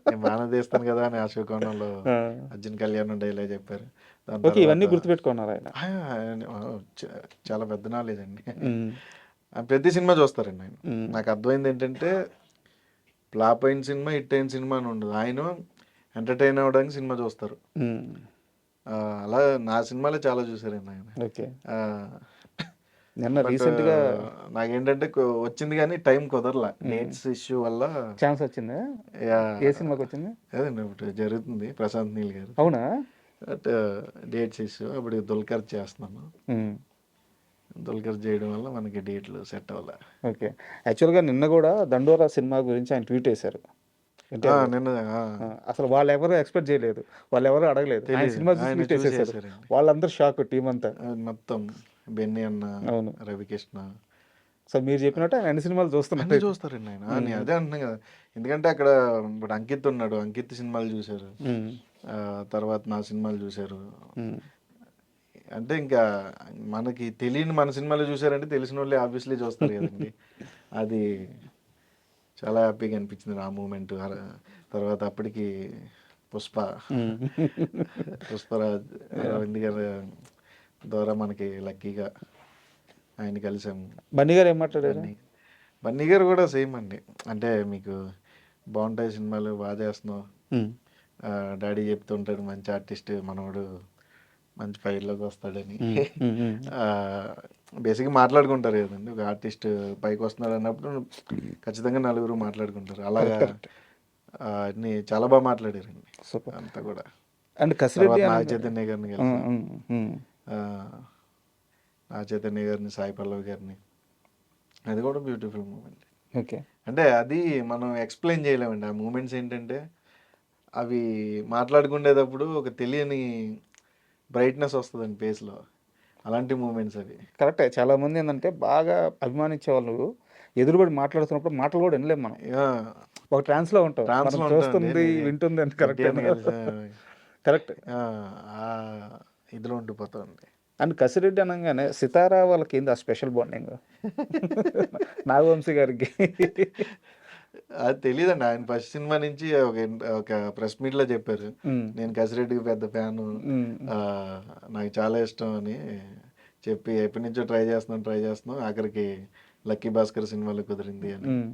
S3: నేను బాగానే తీస్తాను కదా అని అశోకవనంలో
S2: ఆ!
S3: అర్జున్ కళ్యాణ్ డైలాగ్ చెప్పారు. దాని
S2: ఓకే. ఇవన్నీ
S3: తర్వాత
S2: గుర్తుపెట్టుకున్నారు ఆయన.
S3: చాలా పెద్ద నాలెడ్జ్ అండి.
S2: హ్మ్.
S3: ప్రతి సినిమా చూస్తారండి ఆయన.
S2: హ్మ్.
S3: నాకు అర్థమైంది ఏంటంటే ఫ్లాప్ అయిన సినిమా, హిట్ అయిన సినిమా అని ఉండదు. ఆయన ఎంటర్టైన్ అవ్వడానికి సినిమా చూస్తారు.
S2: హ్మ్.
S3: అలా నా సినిమాలే చాలా చూసారండి ఆయన.
S2: ఓకే.
S3: ఆ,
S2: నిన్న
S3: బట్
S2: రీసెంట్‌గా
S3: నాకేంటంటే వచ్చింది కానీ టైం కుదరలా. డేట్స్ ఇష్యూ వల్ల.
S2: ఛాన్స్ వచ్చిందా?
S3: యా,
S2: ఏ సినిమాకొచ్చింది?
S3: అదండి ఇప్పుడు జరుగుతుంది ప్రశాంత్ నీల్ గారు.
S2: అవునా?
S3: బట్ డేట్స్ ఇష్యూ అప్పుడు దుల్కర్ చేస్తున్నాను.
S2: హ్మ్.
S3: దుల్కర్ చేయడం వల్ల మనకి డేట్లు సెట్ అవ్వలే.
S2: ఓకే. యాక్చువల్‌గా నిన్న గూడా 'దండోరా' సినిమా గురించి ఆయన ట్వీట్ ఏశారు. ఎన్టీఆర్ గారు.
S3: నిన్న
S2: అసలు వాళ్ళెవరు ఎక్స్‌పెక్ట్ చేయలేదు. వాళ్ళెవరు అడగలేదు. ఆయన
S3: తెలీదు.
S2: సినిమా చూసి
S3: ఆయన
S2: ట్వీట్ ఏసేశారు.
S3: చూసేసారండి.
S2: వాళ్ళందరూ షాక్ టీమ్ అంతా.
S3: మొత్తం బెన్నీ అన్న,
S2: అవును.
S3: రవికృష్ణ
S2: సో, మీరు చెప్పినట్టు ఆయన అన్ని సినిమాలు చూస్తున్నారు.
S3: అన్నీ చూస్తారండి ఆయన. నేను అదే అంటున్నాను కదా. ఎందుకంటే అక్కడ ఇప్పుడు అంకిత్ ఉన్నాడు. అంకిత్ సినిమాలు చూశారు.
S2: హ్మ్.
S3: తర్వాత నా సినిమాలు చూశారు.
S2: హ్మ్.
S3: అంటే ఇంకా మనకి తెలియని మన సినిమాలు చూశారంటే తెలిసిన వాళ్ళే ఆబ్వియస్లీ చూస్తారు కదండి. అది చాలా హ్యాపీగా అనిపించింది ఆ మూమెంట్. తర్వాత అప్పటికి పుష్ప,
S2: హ్మ్.
S3: పుష్పరాజ్, అరవింద్ గారి ద్వారా మనకి లక్కీగా ఆయన కలిసాము.
S2: బన్నీ గారు ఏం మాట్లాడారు?
S3: బన్నీ బన్నీ గారు కూడా సేమ్ అండి. అంటే మీకు బాగుంటాయి సినిమాలు, బాగా చేస్తున్నావు,
S2: హ్మ్.
S3: డాడీ చెప్తుంటాడు మంచి ఆర్టిస్ట్ మనోడు మంచి ఫైర్లోకి వస్తాడని.
S2: హ్మ్. హ్మ్. హ్మ్.
S3: బేసిక్గా మాట్లాడుకుంటారు కదండి. ఒక ఆర్టిస్ట్ పైకి వస్తున్నాడు అన్నప్పుడు ఖచ్చితంగా నలుగురు మాట్లాడుకుంటారు. అలాగా
S2: కరెక్ట్.
S3: అన్నీ చాలా బాగా మాట్లాడారండి
S2: సూపర్.
S3: అంతా కూడా.
S2: అండ్
S3: తర్వాత
S2: కసిరెడ్డి
S3: నాగ
S2: అనంగా
S3: చైతన్య గారిని
S2: హ్మ్.
S3: కలిసాం.
S2: హ్మ్. హ్మ్.
S3: నాగ చైతన్య గారిని, సాయి పల్లవి గారిని. అది కూడా బ్యూటిఫుల్ మూమెంట్.
S2: ఓకే.
S3: అంటే అది మనం ఎక్స్ప్లెయిన్ చేయలేమండి. ఆ మూమెంట్స్ ఏంటంటే అవి మాట్లాడుకునేటప్పుడు ఒక తెలియని బ్రైట్నెస్ వస్తుందండి ఫేస్లో. అలాంటి మూమెంట్స్ అవి.
S2: కరెక్టే. చాలామంది ఏందంటే బాగా అభిమానించేవాళ్ళు ఎదురుబడి మాట్లాడుతున్నప్పుడు మాటలు కూడా వినలేం మనం. ఒక ట్రాన్స్‌లో ఉంటాం. మనం
S3: ట్రాన్స్లో ఉంటామండి.
S2: చూస్తుంది, వింటుంది అని కరెక్టే.
S3: ఎన్టీఆర్ని కలిసా
S2: కరెక్ట్.
S3: ఆ ఇదిలో ఉండిపోతామండి.
S2: అండ్ కసిరెడ్డి అనంగానే సితారా వాళ్ళకేంది ఆ స్పెషల్ బాండింగ్? నాగవంశీ గారికి.
S3: అది తెలీదండి. ఆయన ఫస్ట్ సినిమా నుంచి ఒక ప్రెస్ మీట్‌లో చెప్పారు.
S2: హ్మ్.
S3: నేను కసిరెడ్డికి పెద్ద ఫ్యాను.
S2: హ్మ్.
S3: నాకు చాలా ఇష్టం అని చెప్పి ఎప్పటినుంచో ట్రై చేస్తున్నాం. ఆఖరికి 'లక్కీ భాస్కర్' సినిమాలో కుదిరింది అని.
S2: హ్మ్.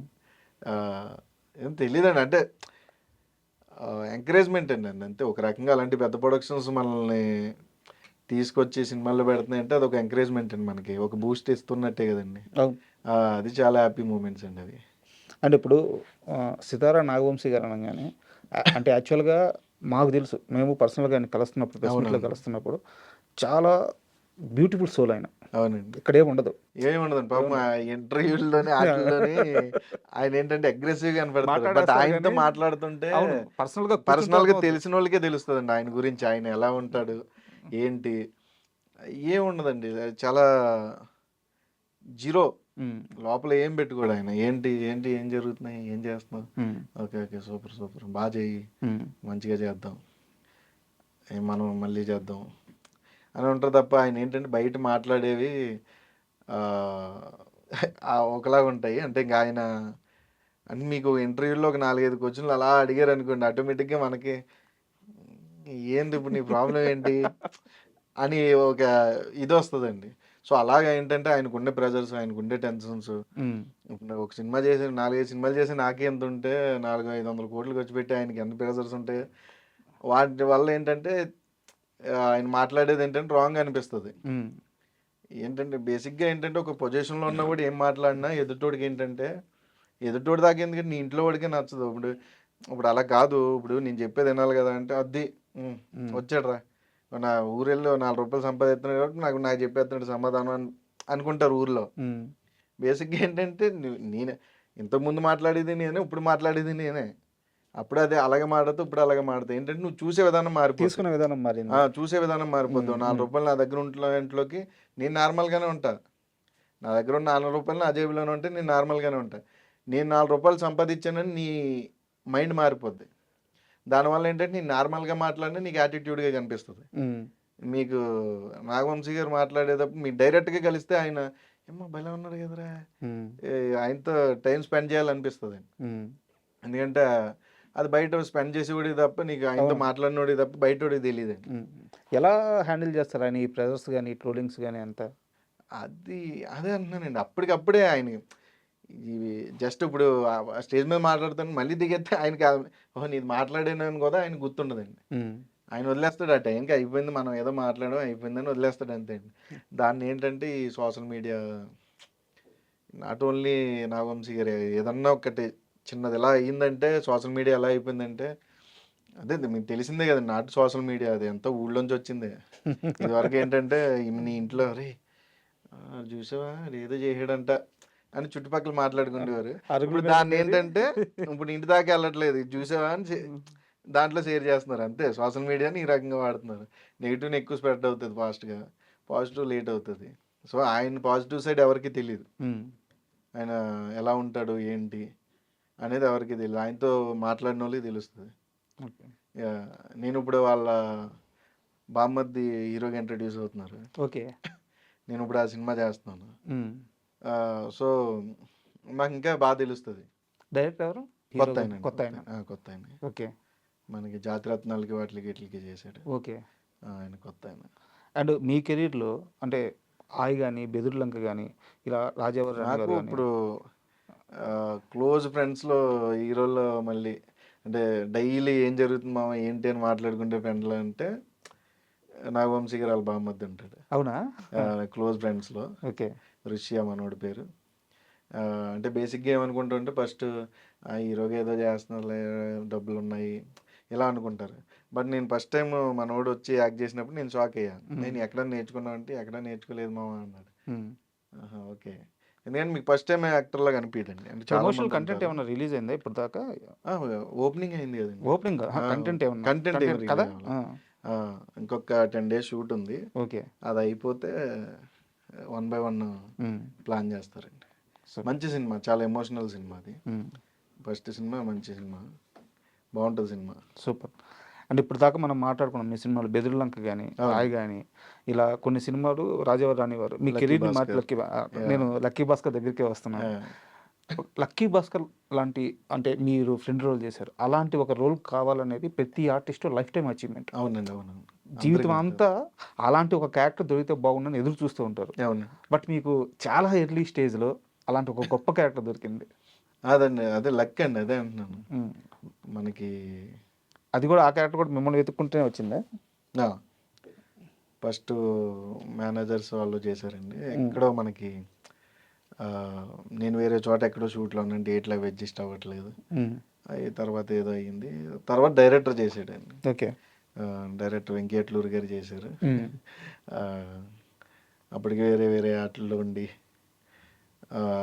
S3: ఏం తెలీదండి. అంటే ఎంకరేజ్‌మెంట్ అండి అంతే. ఒక రకంగా అలాంటి పెద్ద ప్రొడక్షన్స్ మనల్ని తీసుకొచ్చి సినిమాల్లో పెడుతున్నాయంటే అదొక ఎంకరేజ్‌మెంట్ అండి మనకి. ఒక బూస్ట్ ఇస్తున్నట్టే కదండీ.
S2: అవును.
S3: అది చాలా హ్యాపీ మూమెంట్స్ అండి అది.
S2: అంటే ఇప్పుడు సితారా నాగవంశీ గారు అనంగానే అంటే యాక్చువల్‌గా మాకు తెలుసు. మేము పర్సనల్‌గా ఆయన్ని కలుస్తున్నప్పుడు ప్రెస్ మీట్‌లో
S3: అవునవును.
S2: కలుస్తున్నప్పుడు చాలా బ్యూటిఫుల్ సోల్ ఆయన.
S3: అవునండి.
S2: ఇక్కడేముండదు.
S3: ఏముండదండి. పాపం ఆ ఇంటర్వ్యూల్లోని ఆటిల్లోని ఆయన ఏంటంటే అగ్రెసివ్‌గా కనపడతారు. బట్
S2: మాట్లాడేస్తారు
S3: ఆయనతో
S2: గానీ
S3: మాట్లాడుతుంటే
S2: అవును. పర్సనల్‌గా కూర్చుంటే
S3: పర్సనల్‌గా
S2: అర్థమవుతది.
S3: తెలిసినోళ్ళకే తెలుస్తదండి ఆయన గురించి. ఆయన ఎలా ఉంటాడు? ఏంటి? ఏముండదండి. అది చాలా జీరో.
S2: హ్మ్.
S3: లోపల ఏం పెట్టుకోడు ఆయన. ఏంటి, ఏంటి, ఏం జరుగుతున్నాయి? ఏం చేస్తున్నావు?
S2: హ్మ్.
S3: ఓకే. ఓకే. సూపర్. సూపర్. బా చెయ్యి.
S2: హ్మ్.
S3: మంచిగా చేద్దాం. మనం మళ్ళీ చేద్దాం అని ఉంటది తప్ప ఆయన ఏంటంటే బయట మాట్లాడేవి ఆహ్, ఒకలాగా ఉంటాయి. అంటే ఇంక ఆయన అంటే మీకు ఇంటర్వ్యూలో ఒక 4, 5 క్వెషన్‌లు అలా అడిగారనుకోండి ఆటోమేటిక్‌గా మనకి ఏంది ఇప్పుడు నీ ప్రాబ్లమ్ ఏంటి? అని ఒక ఇదొస్తదండి. సో, అలాగా ఏంటంటే ఆయనకుండే ప్రెషర్స్, ఆయనకుండే టెన్షన్స్.
S2: హ్మ్.
S3: ఇప్పుడు ఒక సినిమా చేసి 4, 5 సినిమాలు చేసి నాకే ఇంతుంటే 400, 500 కోట్లు ఖర్చు పెట్టి ఆయనకి ఎంత ప్రెషర్స్ ఉంటాయో వాటి వల్ల ఏంటంటే ఆయన మాట్లాడేది ఏంటంటే రాంగ్ అనిపిస్తది.
S2: హ్మ్.
S3: ఏంటంటే బేసిక్‌గా ఏంటంటే ఒక పొజిషన్‌లో ఉన్నవాడు ఏం మాట్లాడినా ఎదుటోడికి ఏంటంటే ఎదుటోడి దాకా ఎందుకంటే నీ ఇంట్లో వాడికే నచ్చదు. ఇప్పుడు ఇప్పుడు అలా కాదు. ఇప్పుడు నేను చెప్పేది వినాలి కదా! అంటే అద్ది. హ్మ్.
S2: హ్మ్.
S3: వచ్చాడురా. నా ఊరెళ్ళి ఓ రూ. 4 సంపాదిస్తున్నాడు కాబట్టి నాకు చెప్పేస్తున్నాడు సమాధానం అనుకుంటారు ఊర్లో.
S2: హ్మ్.
S3: బేసిక్‌గా ఏంటంటే నేనే ఇంతకుముందు మాట్లాడేది నేనే. ఇప్పుడు మాట్లాడేది నేనే. అప్పుడు అదే అలాగే మాట్లాడుతా. ఇప్పుడు అలాగే మాట్లాడతా. ఏంటంటే నువ్వు చూసే విధానం మారిపోద్ది.
S2: తీసుకునే విధానం
S3: ఆ!
S2: మారింది.
S3: చూసే విధానం మారిపోద్ది.
S2: హ్మ్.
S3: ఓ రూ. 4 నా దగ్గర ఇంట్లోకి నేను నార్మల్‌గానే ఉంటా. నా దగ్గర ఉన్న రూ. 4 నా జేబులోనే ఉంటే నేను నార్మల్‌గానే ఉంటా. నేను రూ. 4 సంపాదించానని నీ మైండ్ మారిపోద్ది. దానివల్ల ఏంటంటే నేను నార్మల్‌గా మాట్లాడినా నీకు యాటిట్యూడ్‌గా కనిపిస్తది.
S2: హ్మ్.
S3: మీకు నాగవంశీ గారు మాట్లాడేటప్పుడు మీరు డైరెక్ట్‌గా కలిస్తే ఆయన "ఏమ్మా భలే ఉన్నాడు కదరా!
S2: హ్మ్.
S3: ఆయనతో టైమ్ స్పెండ్ చేయాలనిపిస్తది."
S2: హ్మ్.
S3: ఎందుకంటే అది బయట స్పెండ్ చేసేవాడికి తప్ప నీకు ఆయనతో
S2: అవును.
S3: మాట్లాడినోడికి తప్ప బయటోడికి తెలీదండి.
S2: హ్మ్. ఎలా హ్యాండిల్ చేస్తారు ఆయన ఈ ప్రెషర్స్ గాని, ట్రోలింగ్స్ గాని అంతా?
S3: అది అదే అంటున్నానండి. అప్పటికప్పుడే ఆయన ఇవి జస్ట్ ఇప్పుడు స్టేజ్ మీద మాట్లాడుతాను మళ్ళీ దిగేత్తే ఆయనకి ఓహో! నీది మాట్లాడానని కూడా ఆయనకి గుర్తుండదండి.
S2: హ్మ్.
S3: ఆయన వదిలేస్తాడు ఆ టైంకి అయిపోయింది మనం ఏదో మాట్లాడాం అయిపోయిందని వదిలేస్తాడు అంతే అండి. దాన్ని ఏంటంటే ఈ social media not only Nagavamsi గారు ఏదన్నా ఒకటి చిన్నది ఎలా అయ్యిందంటే సోషల్ మీడియా ఎలా అయిపోయిందంటే అదే మీకు తెలిసిందే కదండి నాటు సోషల్ మీడియా అది అంతా ఊళ్ళోంచి వచ్చిందే. ఇదివరకు ఏంటంటే నీ ఇంట్లో "అరేయ్! చూసావా ఆడేదో చేసాడంట" అని చుట్టుపక్కల మాట్లాడుకునేవారు.
S2: అరుగుల
S3: ఇప్పుడు
S2: మీద ఉండేది.
S3: దాన్నేంటంటే ఇప్పుడు ఇంటి దాకా వెళ్ళట్లేదు. ఇది చూసావా అని
S2: హ్మ్.
S3: దాంట్లో షేర్ చేస్తున్నారు అంతే. సోషల్ మీడియాని ఈ రకంగా వాడుతున్నారు. నెగెటివ్‌ని ఎక్కువ స్ప్రెడ్ అవుతది ఫాస్ట్‌గా. పాజిటివ్ లేట్ అవుతది. సో, ఆయన పాజిటివ్ సైడ్ ఎవరికీ తెలీదు.
S2: హ్మ్.
S3: ఆయన ఎలా ఉంటాడు? ఏంటి? అనేది ఎవరికీ తెలీదు. ఆయనతో మాట్లాడినోళ్ళకి తెలుస్తది.
S2: ఓకే.
S3: యాహ్! నేనిప్పుడు వాళ్ళ బామ్మర్ది హీరోగా ఇంట్రొడ్యూస్ అవుతున్నారు.
S2: ఓకే.
S3: నేనిప్పుడు ఆ సినిమా చేస్తున్నాను.
S2: హ్మ్.
S3: సో, నాకింకా తెలుస్తది.
S2: డైరెక్టర్ ఎవరు? హీరో
S3: కొత్తాయనండి.
S2: కొత్తాయన.
S3: కొత్తాయన. కొత్తాయన.
S2: ఓకే.
S3: మనకి జాతిరత్నాలకి వాటిలకి ఈటిలకి చేశాడు.
S2: ఓకే.
S3: ఆయన కొత్తాయన.
S2: అండ్ మీ కెరీర్‌లో అంటే 'ఆయి' గాని, 'బెదురులంక' గాని, ఇలా 'రాజావారి రాణి'
S3: నాకు
S2: గారు గాని
S3: ఇప్పుడు క్లోజ్ ఫ్రెండ్స్‌లో హీరోల్లో మళ్ళీ అంటే డైలీ ఏం జరుగుతుంది మామ ఏంటి అని మాట్లాడుకుంటే ఫ్రెండ్‌లో అంటే నాగవంశీ గారు ఆళ్ళ బామ్మర్ది ఉంటాడు.
S2: అవునా?
S3: క్లోజ్ ఫ్రెండ్స్‌లో
S2: ఓకే.
S3: రుషియా మనోడి పేరు. అంటే బేసిక్‌గా ఏమనుకుంటారంటే ఫస్ట్ హీరోగా ఏదో చేస్తున్నారులే డబ్బులున్నాయి ఇలా అనుకుంటారు. బట్ నేను ఫస్ట్ టైమ్ మనోడొచ్చి యాక్ట్ చేసినప్పుడు నేను షాక్ అయ్యాను.
S2: హ్మ్.
S3: నేను ఎక్కడ నేర్చుకున్నావు అంటే ఎక్కడ నేర్చుకోలేదు మామ అన్నాడు.
S2: హ్మ్.
S3: ఆహా! ఓకే. ఎందుకంటే మీకు ఫస్ట్ టైమ్ యాక్టర్‌లాగా అనిపియదండి. అంటే చాలా
S2: ప్రమోషనల్
S3: మంది
S2: కంటెంట్
S3: ఉంటారు.
S2: ఏమన్నా రిలీజ్ అయిందా ఇప్పటిదాకా?
S3: ఆ! ఓపెనింగ్ అయింది కదండీ.
S2: ఓపెనింగ్
S3: ఆ!
S2: కంటెంట్ ఏమన్నా?
S3: కంటెంట్ ఏమి
S2: కంటెంట్ కథ?
S3: రిలీజ్ అవ్వల.
S2: ఆ!
S3: ఆ! ఇంకొక 10 డేస్ షూట్ ఉంది.
S2: ఓకే.
S3: అది అయిపోతే వన్ బై వన్
S2: హ్మ్.
S3: ప్లాన్ చేస్తారండి.
S2: సూపర్.
S3: మంచి సినిమా. చాలా ఎమోషనల్ సినిమా అది.
S2: హ్మ్.
S3: ఫస్ట్ సినిమా మంచి సినిమా. బావుంటది సినిమా.
S2: సూపర్. అంటే ఇప్పటిదాకా మనం మాట్లాడుకున్నాం మీ సినిమాలు 'బెదురులంక' గాని,
S3: అవును.
S2: 'ఆయి' గాని, ఇలా కొన్ని సినిమాలు 'రాజావారి రాణి' వారు మీ
S3: 'లక్కీ
S2: కెరీర్‌ని మార్చి
S3: భాస్కర్'.
S2: నేను
S3: యాహ్!
S2: 'లక్కీ భాస్కర్' దగ్గరికే వస్తున్నాను.
S3: ఆ!
S2: 'లక్కీ భాస్కర్' లాంటి అంటే మీరు ఫ్రెండ్ రోల్ చేశారు. అలాంటి ఒక రోల్ కావాలనేది ప్రతి ఆర్టిస్టు లైఫ్ టైమ్ అచీవ్‌మెంట్.
S3: అవునండి. అవునవును.
S2: జీవితం
S3: అందరికి ఉంటది.
S2: అంతా అలాంటి ఒక క్యారెక్టర్ దొరికితే బాగుండని ఎదురు చూస్తూ ఉంటారు.
S3: అవును.
S2: బట్ మీకు చాలా ఎర్లీ స్టేజ్‌లో అలాంటి ఒక గొప్ప క్యారెక్టర్ దొరికింది.
S3: అదండి. అదే లక్ అండి. అదే అంటున్నాను.
S2: హ్మ్.
S3: మనకి
S2: అది కూడా ఆ క్యారెక్టర్ కూడా మిమ్మల్ని వెతుక్కుంటూనే వచ్చిందా?
S3: ఆ! ఫస్టు మేనేజర్స్ వాళ్ళు చేశారండి.
S2: హ్మ్.
S3: ఎక్కడో మనకి నేను వేరే చోట ఎక్కడో షూట్‌లో ఉన్నాను. డేట్‌లవి అడ్జస్ట్ అవ్వట్లేదు.
S2: హ్మ్.
S3: అయి తర్వాత ఏదో అయింది. తర్వాత డైరెక్టర్ చేసాడండి.
S2: ఓకే.
S3: డైరెక్టర్ వెంకటేశ్వర గారు చేశారు.
S2: హ్మ్.
S3: ఆహ్, అప్పటికి వేరే వేరే ఆటిల్లో ఉండి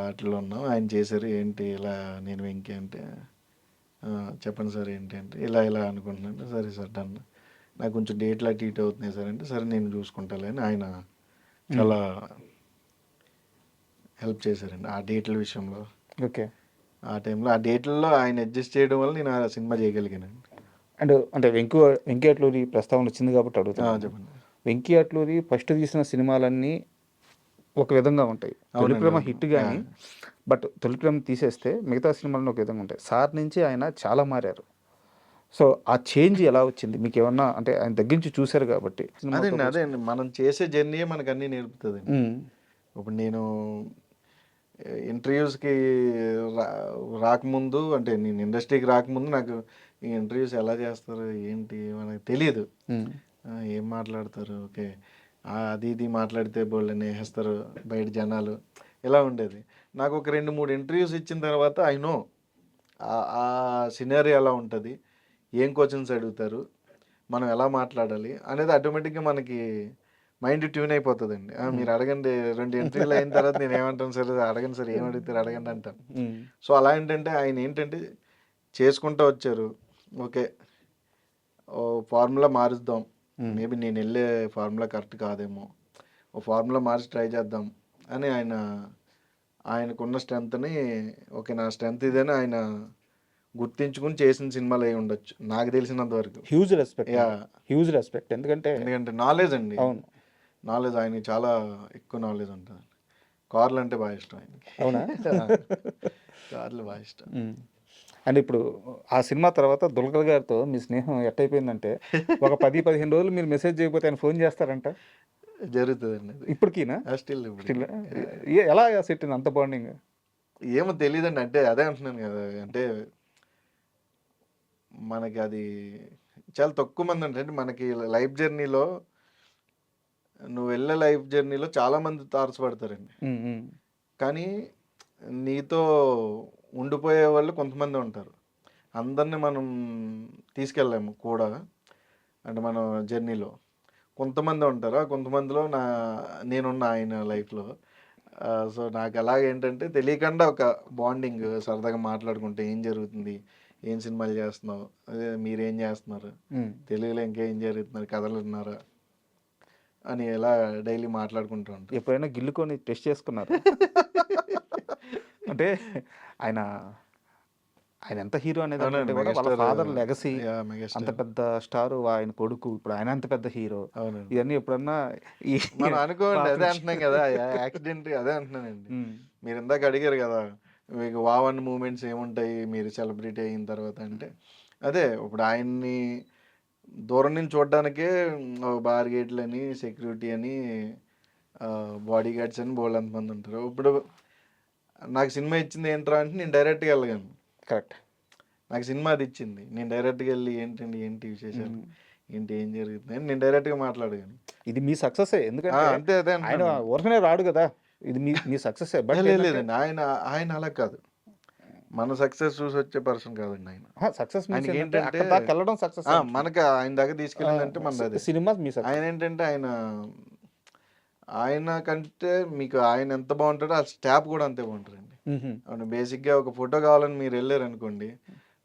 S3: ఆటిల్లో ఉన్నాం. ఆయన చేశారు. ఏంటి ఇలా నేను వెంకి అంటే చెప్పండి సార్ ఏంటి అంటే ఇలా ఇలా అనుకుంటున్నాను. సరే సార్ డన్. నాకు కొంచెం డేట్లు అటు ఇటు అవుతున్నాయి సార్ అంటే, సరే నేను చూసుకుంటాలే అని ఆయన చాలా హెల్ప్ చేశారండి ఆ డేట్ల విషయంలో.
S2: ఓకే.
S3: ఆ టైంలో ఆ డేట్లలో ఆయన అడ్జస్ట్ చేయడం వల్ల నేను ఆ సినిమా చేయగలిగానండి.
S2: అండ్ అంటే వెంకీ అట్లూరి ప్రస్తావన వచ్చింది కాబట్టి అడుగుతాను.
S3: చెప్పండి.
S2: వెంకీ అట్లూరి ఫస్ట్ తీసిన సినిమాలన్నీ ఒక విధంగా ఉంటాయి. తొలిప్రేమ
S3: అవునండి,
S2: హిట్ కానీ, బట్ తొలిప్రేమ తీసేస్తే మిగతా సినిమాలను ఒక విధంగా ఉంటాయి. సార్ నుంచి ఆయన చాలా మారారు. సో ఆ చేంజ్ ఎలా వచ్చింది మీకు ఏమన్నా, అంటే ఆయన దగ్గర నుంచి చూశారు కాబట్టి
S3: అదే అండి, మనం చేసే జర్నీయే మనకు అన్నీ నేర్పుతుందండి. ఇప్పుడు నేను ఇంటర్వ్యూస్కి రాకముందు, అంటే నేను ఇండస్ట్రీకి రాకముందు నాకు ఈ ఇంటర్వ్యూస్ ఎలా చేస్తారు ఏంటి మనకు తెలియదు. ఏం మాట్లాడతారు, ఓకే అది ఇది మాట్లాడితే బోళ్ళని వేసేస్తారు బయట జనాలు, ఇలా ఉండేది. నాకు ఒక 2-3 ఇంటర్వ్యూస్ ఇచ్చిన తర్వాత ఐ నో ఆ సినారీ ఎలా ఉంటుంది, ఏం క్వశ్చన్స్ అడుగుతారు, మనం ఎలా మాట్లాడాలి అనేది ఆటోమేటిక్గా మనకి మైండ్ ట్యూన్ అయిపోతుందండి. మీరు అడగండి, 2 ఇంటర్వ్యూలు అయిన తర్వాత నేను ఏమంటాను సార్, అడగండి సార్, ఏం అడుగుతారు అడగండి అంటాను. సో అలా ఏంటంటే ఆయన ఏంటంటే చేసుకుంటూ వచ్చారు. ఓకే, ఓ ఫార్ములా మారుద్దాం, మేబీ నేను వెళ్ళే ఫార్ములా కరెక్ట్ కాదేమో, ఓ ఫార్ములా మార్చి ట్రై చేద్దాం అని ఆయనకున్న స్ట్రెంత్ని, ఓకే నా స్ట్రెంత్ ఇదని ఆయన గుర్తించుకుని చేసిన సినిమాలు అయి ఉండొచ్చు నాకు తెలిసినంత వరకు.
S2: హ్యూజ్ రెస్పెక్ట్ ఎందుకంటే
S3: నాలెడ్జ్ అండి.
S2: అవును,
S3: నాలెడ్జ్ ఆయనకి చాలా ఎక్కువ నాలెడ్జ్ ఉంటుంది. కార్లు అంటే బాగా ఇష్టం ఆయనకి.
S2: అవునా?
S3: కార్లు బాగా ఇష్టం.
S2: అండ్ ఇప్పుడు ఆ సినిమా తర్వాత దుల్కర్ గారితో మీ స్నేహం ఎట్టయిపోయిందంటే, ఒక 10-15 రోజులు మీరు మెసేజ్ చేయకపోతే ఆయన ఫోన్ చేస్తారంట.
S3: జరుగుతుందండి అది
S2: ఇప్పటికీనా?
S3: స్టిల్ ఇప్పుడు
S2: Still? ఎలా సెట్ అంత బాండింగ్?
S3: ఏమో తెలియదండి, అంటే అదే అంటున్నాను కదా, అంటే మనకి అది చాలా తక్కువ మంది అంటే మనకి లైఫ్ జర్నీలో, నువ్వు వెళ్ళే లైఫ్ జర్నీలో చాలామంది తారసపడతారండి. కానీ నీతో ఉండిపోయే వాళ్ళు కొంతమంది ఉంటారు. అందరినీ మనం తీసుకెళ్ళాము కూడా, అంటే మన జర్నీలో కొంతమంది ఉంటారు. ఆ కొంతమందిలో నేనున్న ఆయన లైఫ్లో. సో నాకు అలాగేంటంటే తెలియకుండా ఒక బాండింగ్, సరదాగా మాట్లాడుకుంటే ఏం జరుగుతుంది, ఏం సినిమాలు చేస్తున్నావు, అదే మీరేం చేస్తున్నారు, తెలుగులో ఇంకేం జరుగుతున్నారు, కథలు విన్నారా అని ఎలా డైలీ మాట్లాడుకుంటూ ఉంటాం.
S2: ఎప్పుడైనా గిల్లుకొని టెస్ట్ చేసుకున్నారు? అంటే ఆయన ఎంత హీరో అనేది అంటే కూడా వాళ్ళ ఫాదర్ లెగసీ, అంత పెద్ద స్టార్, ఆయన కొడుకు, ఇప్పుడు ఆయన అంత పెద్ద హీరో, ఇవన్నీ ఎప్పుడన్నా
S3: మనం అనుకోండి. అదే అంటున్నాం కదా, యాక్సిడెంట్ అదే అంటున్నానండి. మీరు ఇందాక అడిగారు కదా, మీకు వావన్ మూమెంట్స్ ఏముంటాయి మీరు సెలబ్రిటీ అయిన తర్వాత అంటే, అదే ఇప్పుడు ఆయన్ని దూరం నుంచి చూడడానికే బార్గేట్లు అని, సెక్యూరిటీ అని, బాడీ గార్డ్స్ అని బోల్డ్ అంతమంది ఉంటారు. ఇప్పుడు నాకు సినిమా ఇచ్చింది ఏంట్రా అంటే నేను డైరెక్ట్గా వెళ్ళగాను.
S2: కరెక్ట్, నాకు
S3: సినిమా అది ఇచ్చింది, నేను డైరెక్ట్గా వెళ్ళి ఏంటండి ఏంటి విశేషాలు, ఏంటి ఏం జరుగుతుంది అని నేను డైరెక్ట్గా మాట్లాడగాను.
S2: ఇది మీ సక్సెస్, ఎందుకంటే
S3: అంతే అదే
S2: ఆయన ఊరకనే రాడు కదా, ఇది మీ సక్సెస్. బట్
S3: లేదండి, ఆయన అలా కాదు, మన సక్సెస్ చూసి వచ్చే పర్సన్ కాదండి ఆయన.
S2: సక్సెస్
S3: ఏంటంటే
S2: వెళ్ళడం సక్సెస్,
S3: మనకి ఆయన దగ్గర తీసుకెళ్ళిందంటే మన
S2: సినిమా మీ
S3: ఆయన ఏంటంటే ఆయన కంటే మీకు ఆయన ఎంత బాగుంటాడో ఆ స్టాప్ కూడా అంతే బాగుంటుందండి. అవును, బేసిక్గా ఒక ఫోటో కావాలని మీరు వెళ్ళారు అనుకోండి,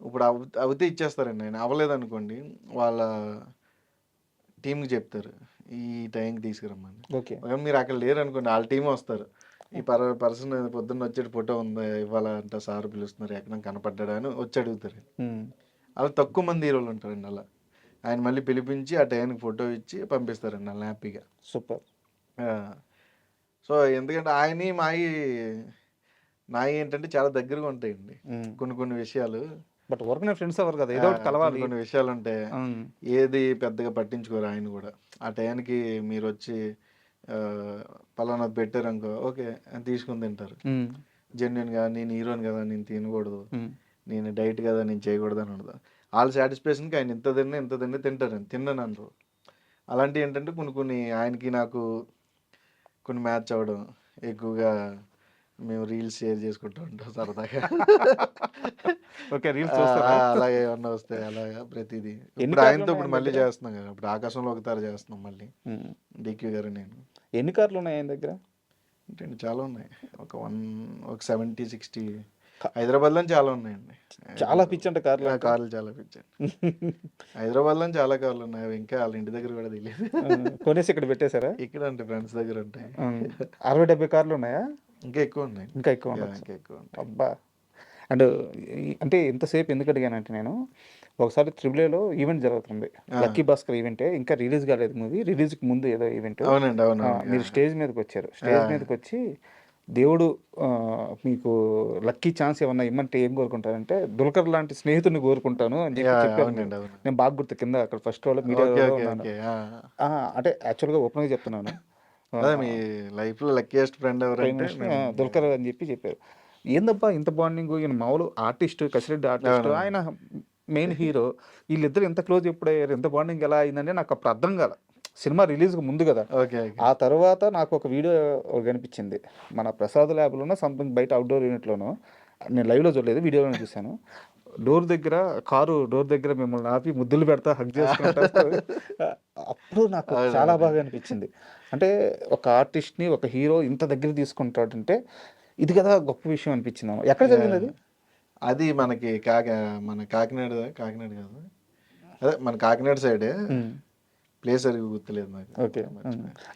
S3: ఇప్పుడు అవుతే ఇచ్చేస్తారండి. ఆయన అవ్వలేదనుకోండి వాళ్ళ టీంకి చెప్తారు ఈ టైంకి తీసుకురమ్మని.
S2: ఓకే,
S3: మీరు అక్కడ లేరు అనుకోండి, వాళ్ళ టీం వస్తారు, ఈ పర్సన్ పొద్దున్న వచ్చేటి ఫోటో ఉందా ఇవ్వాలంట, సార్ పిలుస్తున్నారు ఎక్కడ కనపడ్డా అని వచ్చి అడుగుతారు. అలా తక్కువ మంది హీరోలు ఉంటారండి అలా. ఆయన మళ్ళీ పిలిపించి ఆ టైంకి ఫోటో ఇచ్చి పంపిస్తారండి అలా హ్యాపీగా.
S2: సూపర్.
S3: సో ఎందుకంటే ఆయన్ని నాయి ఏంటంటే చాలా దగ్గరగా ఉంటాయండి కొన్ని విషయాలు.
S2: బట్ వర్క్ ఫ్రెండ్స్ ఎవరు కదా, ఏదో ఒకటి కలవాలి.
S3: కొన్ని విషయాలు ఉంటాయి, ఏది పెద్దగా పట్టించుకోరు ఆయన కూడా. ఆ టైంకి మీరు వచ్చి పలానా పెట్టారు అనుకో, ఓకే తీసుకుని తింటారు జెన్యున్గా. నేను హీరోని కదా, నేను తినకూడదు, నేను డైట్ కదా, నేను చేయకూడదు అని ఉండదు. వాళ్ళ సాటిస్ఫాక్షన్కి ఆయన ఇంత తిన్నా తింటారండి, తిన్నాను అందరూ. అలాంటివి ఏంటంటే కొన్ని ఆయనకి నాకు కొన్ని మ్యాచ్ అవ్వడం, ఎక్కువగా మేము రీల్స్ షేర్ చేసుకుంటూ ఉంటాం సరదాగా.
S2: ఓకే, రీల్స్
S3: అలాగే ఏమన్నా వస్తాయి అలాగా ప్రతిదీ. ఇప్పుడు ఆయనతో ఇప్పుడు మళ్ళీ చేస్తున్నాం కదా, ఇప్పుడు ఆకాశంలో ఒకసారి చేస్తున్నాం మళ్ళీ, డిక్యూ గారు నేను.
S2: ఎన్ని కార్లు ఉన్నాయి ఆయన దగ్గర?
S3: ఏంటంటే చాలా ఉన్నాయి, ఒక 70-60 హైదరాబాద్లో చాలా ఉన్నాయండి.
S2: చాలా పిచ్చి అంట కార్లు అంటే.
S3: కార్లు చాలా పిచ్చండి. హైదరాబాద్లో చాలా కార్లు ఉన్నాయి. అవి ఇంకా వాళ్ళ ఇంటి దగ్గర కూడా తెలియదు.
S2: కొనేసి ఇక్కడ పెట్టేశారా?
S3: ఇక్కడ అంటే ఫ్రెండ్స్ దగ్గర ఉంటాయి.
S2: 60-70 కార్లు ఉన్నాయా?
S3: ఇంకా ఎక్కువ ఉన్నాయి.
S2: ఇంకా ఎక్కువ
S3: Yeah,
S2: ఉండొచ్చు.
S3: ఇంకా ఎక్కువ ఉంటాయి.
S2: అబ్బా! అండ్ అంటే ఇంతసేపు ఎందుకు అడిగానంటే నేను ఒకసారి త్రిబుల్ ఈవెంట్ జరుగుతుంది. లక్కీ భాస్కర్ ఈవెంటే ఇంకా రిలీజ్ కాలేదు మూవీ. రిలీజ్కి ముందు ఏదో ఈవెంట్.
S3: అవునండి, అవును.
S2: మీరు స్టేజ్ మీదకి వచ్చారు. స్టేజ్ మీదకి వచ్చి దేవుడు మీకు లక్కీ ఛాన్స్ ఏమన్నా ఇమ్మంటే ఏం కోరుకుంటారంటే దుల్కర్ లాంటి స్నేహితుడిని కోరుకుంటాను అని చెప్పి చెప్పారు.
S3: అవునండి, అవును.
S2: నేను బాగా గుర్తు కింద అక్కడ ఫస్ట్ రోలో మీడియా
S3: ఓకే, ఓకే,
S2: ఉన్నాను.
S3: ఓకే.
S2: అంటే యాక్చువల్గా ఓపెన్గా చెప్తున్నాను.
S3: అదే మీ లైఫ్లో లక్కీయెస్ట్ ఫ్రెండ్ ఎవరంటే
S2: దుల్కర్ అని చెప్పి చెప్పారు. ఏందబ్బా ఇంత బాండింగ్, ఈయన మామూలు ఆర్టిస్ట్, కసిరెడ్డి ఆర్టిస్ట్, ఆయన మెయిన్ హీరో, వీళ్ళిద్దరు ఎంత క్లోజ్ ఎప్పుడయ్యారు, ఎంత బాండింగ్ ఎలా అయిందంటే నాకు అప్పుడు అర్థం కాల. సినిమా రిలీజ్కి ముందు కదా.
S3: Okay, okay.
S2: ఆ తర్వాత నాకు ఒక వీడియో కనిపించింది మన ప్రసాద్ ల్యాబ్లోనో సంథింగ్ బయట అవుట్డోర్ యూనిట్లోనో. నేను లైవ్లో చూడలేదు, వీడియోలో చూశాను. కారు డోర్ దగ్గర మిమ్మల్ని ఆపి ముద్దులు పెడతా, హగ్ చేసుకుంటారు. అప్పుడు నాకు చాలా బాగా అనిపించింది. అంటే ఒక ఆర్టిస్ట్ని ఒక హీరో ఇంత దగ్గర తీసుకుంటాడంటే ఇది కదా గొప్ప విషయం అనిపించింది. ఎక్కడ జరిగింది అది?
S3: అది మనకి మన కాకినాడ కాదు, అదే మన కాకినాడ సైడే. ప్లేస్ సరిగ్గా గుర్తులేదు నాకు.
S2: ఓకే,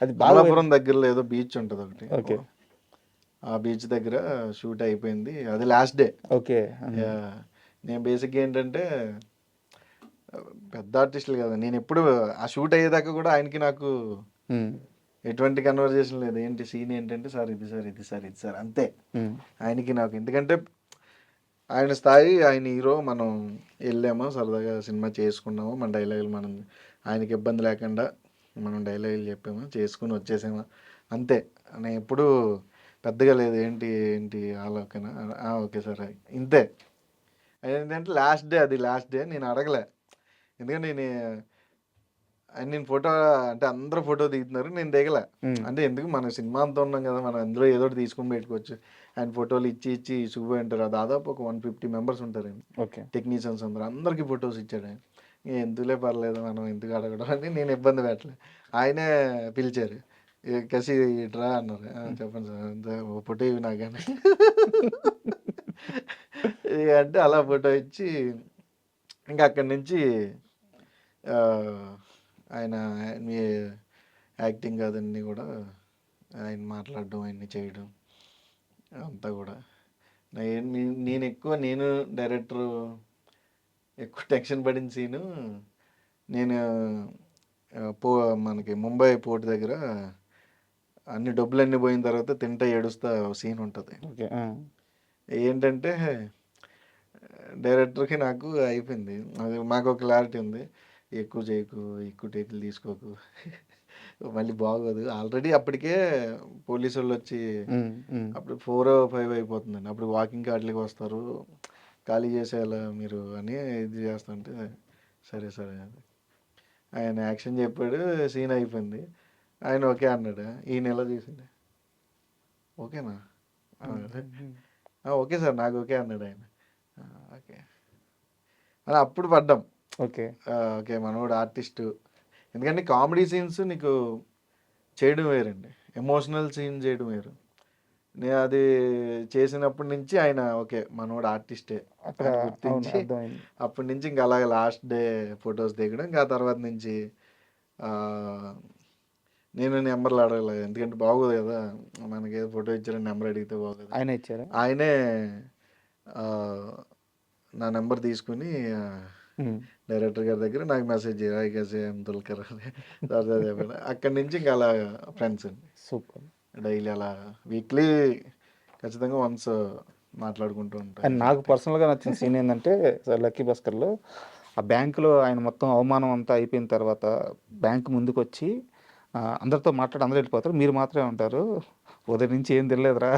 S2: అది
S3: బాలాపురం దగ్గరలో ఏదో బీచ్ ఉంటుంది ఒకటి.
S2: ఓకే,
S3: ఆ బీచ్ దగ్గర షూట్ అయిపోయింది. అది లాస్ట్ డే.
S2: ఓకే.
S3: నేను బేసిక్గా ఏంటంటే పెద్ద ఆర్టిస్టులు కదా, నేను ఎప్పుడు ఆ షూట్ అయ్యేదాకా కూడా ఆయనకి నాకు ఎటువంటి కన్వర్జేషన్ లేదు. ఏంటి సీన్ ఏంటంటే సార్ ఇది సార్ ఇది సార్ ఇది సార్ అంతే ఆయనకి నాకు. ఎందుకంటే ఆయన స్థాయి, ఆయన హీరో, మనం వెళ్ళామో సరదాగా సినిమా చేసుకున్నాము, మన డైలాగులు మనం ఆయనకి ఇబ్బంది లేకుండా మనం డైలాగులు చెప్పామో చేసుకుని వచ్చేసామా అంతే. నేను ఎప్పుడు పెద్దగా లేదు ఏంటి ఏంటి ఆలోకనా ఓకే సార్ ఇంతే. ఏంటంటే లాస్ట్ డే, అది లాస్ట్ డే నేను అడగలే. ఎందుకంటే నేను ఫోటో అంటే అందరూ ఫోటో దిగుతున్నారు, నేను దిగలే. అంటే ఎందుకు, మన సినిమా అంతా ఉన్నాం కదా, మనం అందులో ఏదో ఒకటి తీసుకొని పెట్టుకోవచ్చు. ఆయన ఫోటోలు ఇచ్చి చూపోయి ఉంటారు. దాదాపు ఒక 150 మెంబర్స్ ఉంటారండి.
S2: ఓకే,
S3: టెక్నీషియన్స్ అందరికీ ఫొటోస్ ఇచ్చాడు ఆయన. ఎందుకులే పర్లేదు మనం ఎందుకు అడగడం అని నేను ఇబ్బంది పెట్టలే. ఆయనే పిలిచారు, కసి ఇట్రా అన్నారు. చెప్పండి సార్ అంతే, ఓ ఫోటో ఇవి నాకని అంటే అలా ఫోటో ఇచ్చి ఇంకా అక్కడి నుంచి ఆయన మీ యాక్టింగ్ అదన్నీ కూడా ఆయన మాట్లాడడం, ఆయన్ని చేయడం అంతా కూడా నేను డైరెక్టర్ ఎక్కువ టెన్షన్ పడిన సీను, నేను మనకి ముంబై పోర్ట్ దగ్గర అన్ని డబ్బులన్నీ పోయిన తర్వాత తింటా ఏడుస్తా సీన్ ఉంటుంది. ఏంటంటే డైరెక్టర్కి నాకు అయిపోయింది, అది మాకు ఒక క్లారిటీ ఉంది, ఎక్కువ చేయకు, ఎక్కువ టేకులు తీసుకోకు, మళ్ళీ బాగోదు. ఆల్రెడీ అప్పటికే పోలీసు వాళ్ళు వచ్చి అప్పుడు 4 or 5 అయిపోతుందండి. అప్పుడు వాకింగ్ వాటికి వస్తారు, ఖాళీ చేసేయాలా మీరు అని ఇది చేస్తుంటే సరే సరే ఆయన యాక్షన్ చెప్పాడు, సీన్ అయిపోయింది. ఆయన ఓకే అన్నాడు. ఈయన ఎలా తీసిండే ఓకేనా ఓకే సార్ నాకు ఓకే అన్నాడు ఆయన. ఓకే అని అప్పుడు పడ్డాం.
S2: ఓకే,
S3: ఓకే మనోడు ఆర్టిస్టు. ఎందుకంటే కామెడీ సీన్స్ నీకు చేయడం వేరండి, ఎమోషనల్ సీన్ చేయడం వేరు. నేను అది చేసినప్పటి నుంచి ఆయన ఓకే మనోడు ఆర్టిస్టే గుర్తించి అప్పటి నుంచి ఇంకా అలాగే లాస్ట్ డే ఫొటోస్ దిగడం. ఇంకా తర్వాత నుంచి నేను నెంబర్లు అడగలేదు, ఎందుకంటే బాగోదు కదా, మనకి ఏదో ఫోటో ఇచ్చారని నెంబర్ అడిగితే బాగోదు.
S2: ఆయన ఇచ్చారా? ఆయనే
S3: నా నెంబర్ తీసుకుని డైరెక్టర్ గారి దగ్గర నాకు మెసేజ్ దుల్కర్ అక్కడి నుంచి ఇంకా అలా ఫ్రెండ్స్ అండి.
S2: సూపర్.
S3: డైలీ అలా వీక్లీ ఖచ్చితంగా వన్స్ మాట్లాడుకుంటూ ఉంటాను.
S2: అండ్ నాకు పర్సనల్గా నచ్చిన సీన్ ఏంటంటే లక్కీ భాస్కర్లో ఆ బ్యాంకులో ఆయన మొత్తం అవమానం అంతా అయిపోయిన తర్వాత బ్యాంక్ ముందుకు వచ్చి అందరితో మాట్లాడి అందరూ వెళ్ళిపోతారు, మీరు మాత్రమే ఉంటారు, ఉదయం నుంచి ఏం తెలియదురా